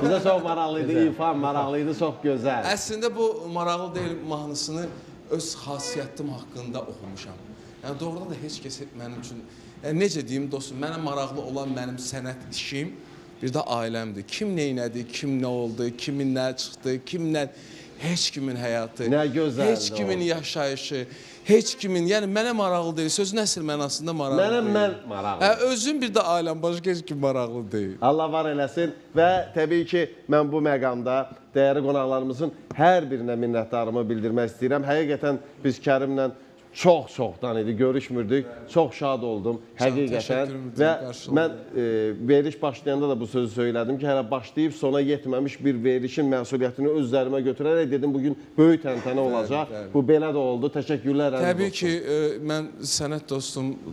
Speaker 2: Bizə çox maraqlıydı, İrfan maraqlıydı, çox gözəl.
Speaker 4: Əslində bu maraqlı deyil mahnısını öz xasiyyətim haqqında oxumuşam. Yəni doğrudan da heç kəs mənim üçün, yəni necə deyim dostum, mənə maraqlı olan mənim sənət işim, bir də ailəmdir. Kim neynədi, kim nə oldu, kimin nə çıxdı, kimlə heç kimin həyatı,
Speaker 2: Nə gözəldir
Speaker 4: heç kimin yaşayışı, heç kimin, yəni mənə maraqlı deyil, sözün əsl mənasında maraqlı deyil.
Speaker 2: Mən maraqlı.
Speaker 4: Özüm bir də ailəm, başqa heç kim maraqlı deyil.
Speaker 2: Allah var eləsin və təbii ki, mən bu məqamda dəyərli qonaqlarımızın hər birinə minnətdarımı bildirmək istəyirəm. Həqiqətən biz Kərimlə çoxdan idi, görüşmürdük. Çox şad oldum həqiqətən və mən veriliş başlayanda da bu sözü söylədim ki, hələ başlayıb sona yetməmiş bir verilişin məsuliyyətini öz üzərimə götürərək dedim bugün böyük təntənə olacaq. Bu belə də oldu. Təşəkkürlər.
Speaker 4: Təbii ki, mən sənət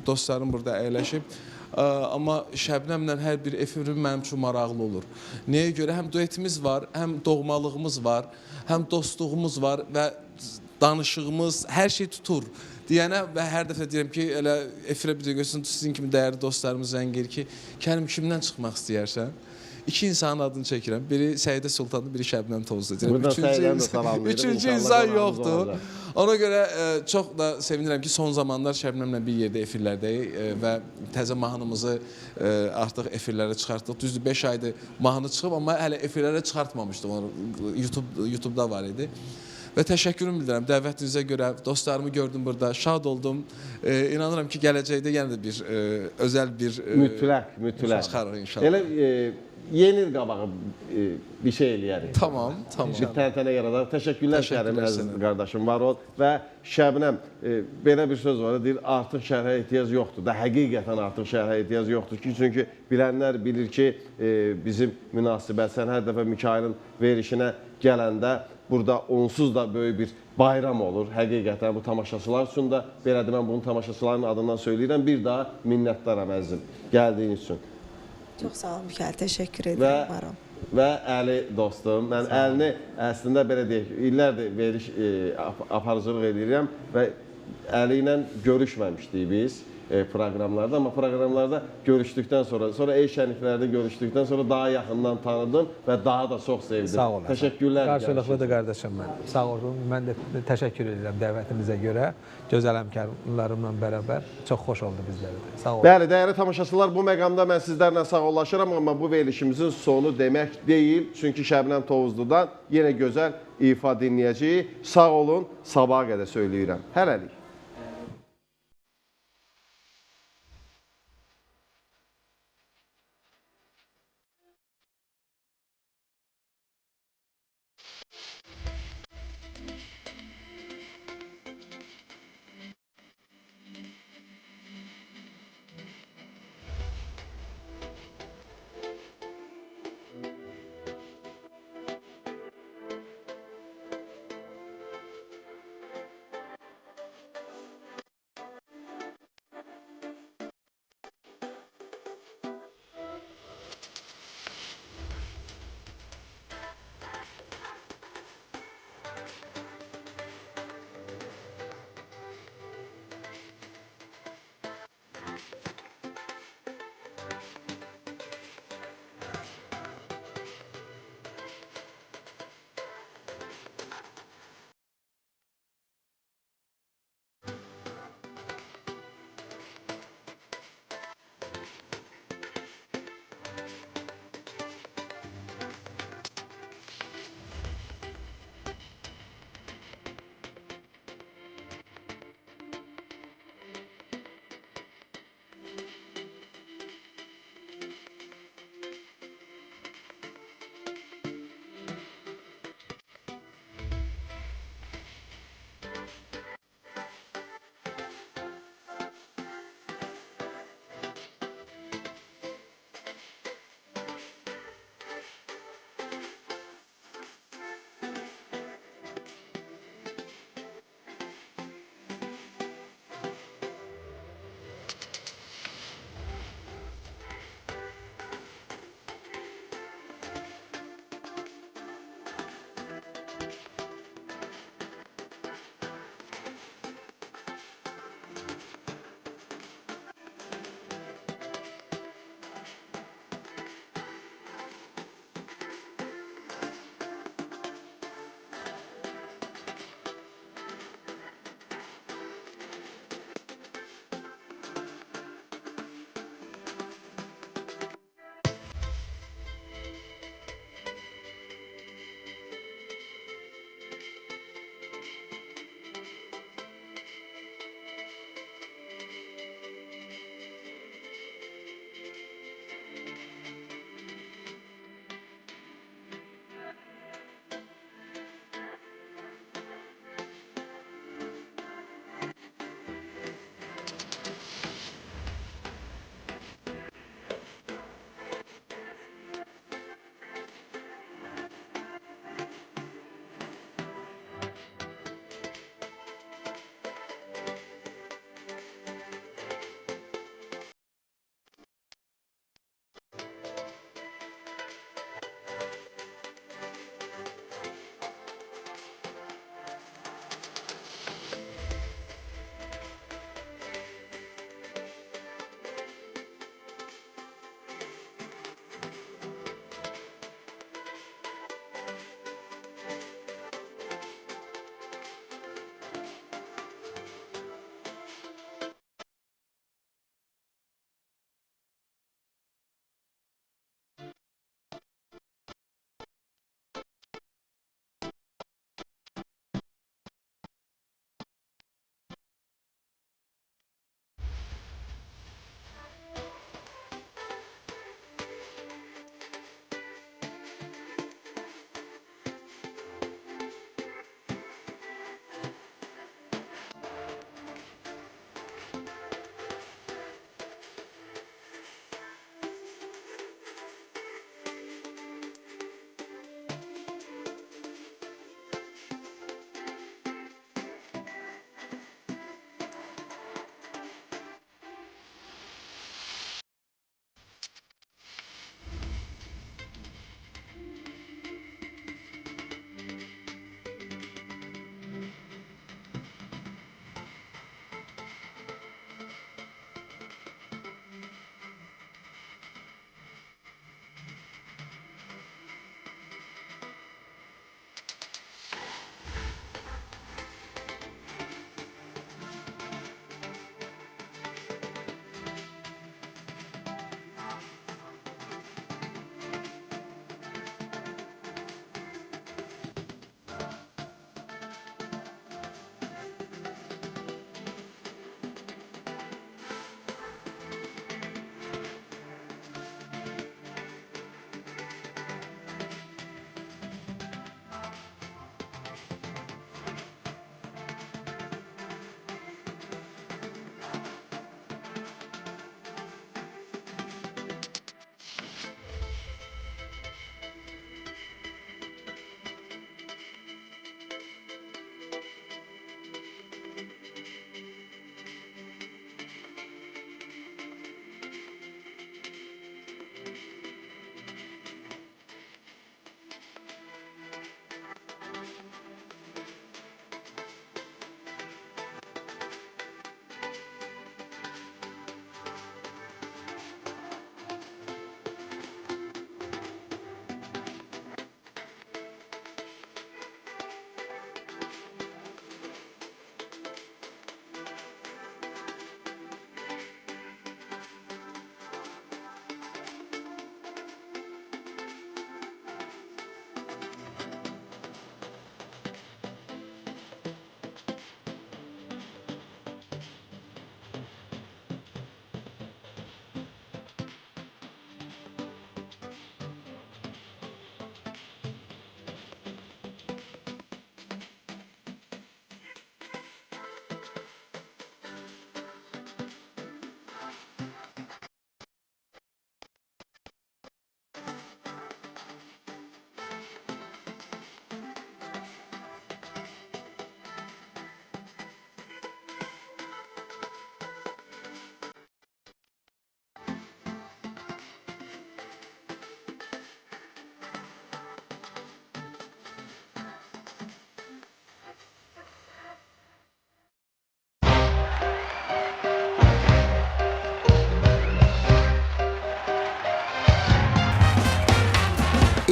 Speaker 4: dostlarım burada əyləşib. Amma Şəbnəmlə hər bir efir mənim üçün maraqlı olur. Nəyə görə? Həm duetimiz var, həm doğmalığımız var, həm dostluğumuz var və danışığımız, hər şey tutur. Deyənə və hər dəfə deyirəm ki, elə efirə bir də görsün, sizin kimi dəyərli dostlarımız zəng gedir ki, Kərim kimdən çıxmaq istəyərsən? İki insanın adını çəkirəm. Biri Səidə Sultanlı, biri Şəbnəm Tovuzlu. Üçüncü insan yoxdur. Ona görə çox da sevinirəm ki, son zamanlar Şəbnəmlə bir yerdə efirlərdəyik və təzə mahnımızı artıq efirlərə çıxartdıq. Düzdür, 5 aydır mahnı çıxıb, amma hələ efirlərə çıxartmamışdıq. YouTube-da var idi. Və təşəkkürümü bildirəm dəvətinizə görə. Dostlarımı gördüm burada, şad oldum. İnanıram ki, gələcəkdə yenə də bir özəl bir
Speaker 2: mütləq
Speaker 4: çıxarıq inşallah.
Speaker 2: Elə yeni il qabağı bir şey eləyərik.
Speaker 4: Tamam.
Speaker 2: Bir təntənə yaradaq. Təşəkkürlər Kərim əziz qardaşım, var ol. Və Şəbnəm, belə bir söz var, deyir, artıq şərhə ehtiyac yoxdur. Da həqiqətən artıq şərhə ehtiyac yoxdur ki, çünki bilənlər bilir ki, bizim münasibət, sən hər dəfə Mikailin verilişinə gələndə burada onsuz da böyük bir bayram olur. Həqiqətən bu tamaşaçılar üçün də belədir, mən bunu tamaşaçıların adından söyləyirəm. Bir daha minnətdaram əzizim gəldiyin üçün.
Speaker 5: Çox sağ olun Mikail, təşəkkür edirəm, varam.
Speaker 2: Və Əli dostum, mən Əlini əslində belə deyək, illərdir veriliş aparıcılıq edirəm və Əli ilə görüşməmişdik biz proqramlarda, amma proqramlarda görüşdükdən sonra el şənliklərdə görüşdükdən sonra daha yaxından tanıdım və daha da çox sevdim.
Speaker 6: Sağ olun.
Speaker 2: Təşəkkürlər.
Speaker 6: Qarşılıqlıdır qardaşım mən. Sağ olun. Mən də təşəkkür edirəm dəvətinizə görə. Gözəl həmkarlarımla bərabər. Çox xoş oldu bizlərə də. Sağ olun.
Speaker 2: Bəli, dəyərli tamaşaçılar, bu məqamda mən sizlərlə sağollaşıram, amma bu verilişimizin sonu demək deyil. Çünki Şəbnəm Tovuzludan yenə gözəl ifa dinləyəcəyik. Sağ olun, sabaha qədər söyləyirəm. Hələlik.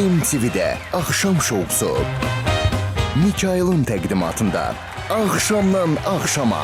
Speaker 1: MTV-də Axşam şousu. Mikailin təqdimatında Axşamdan Axşama.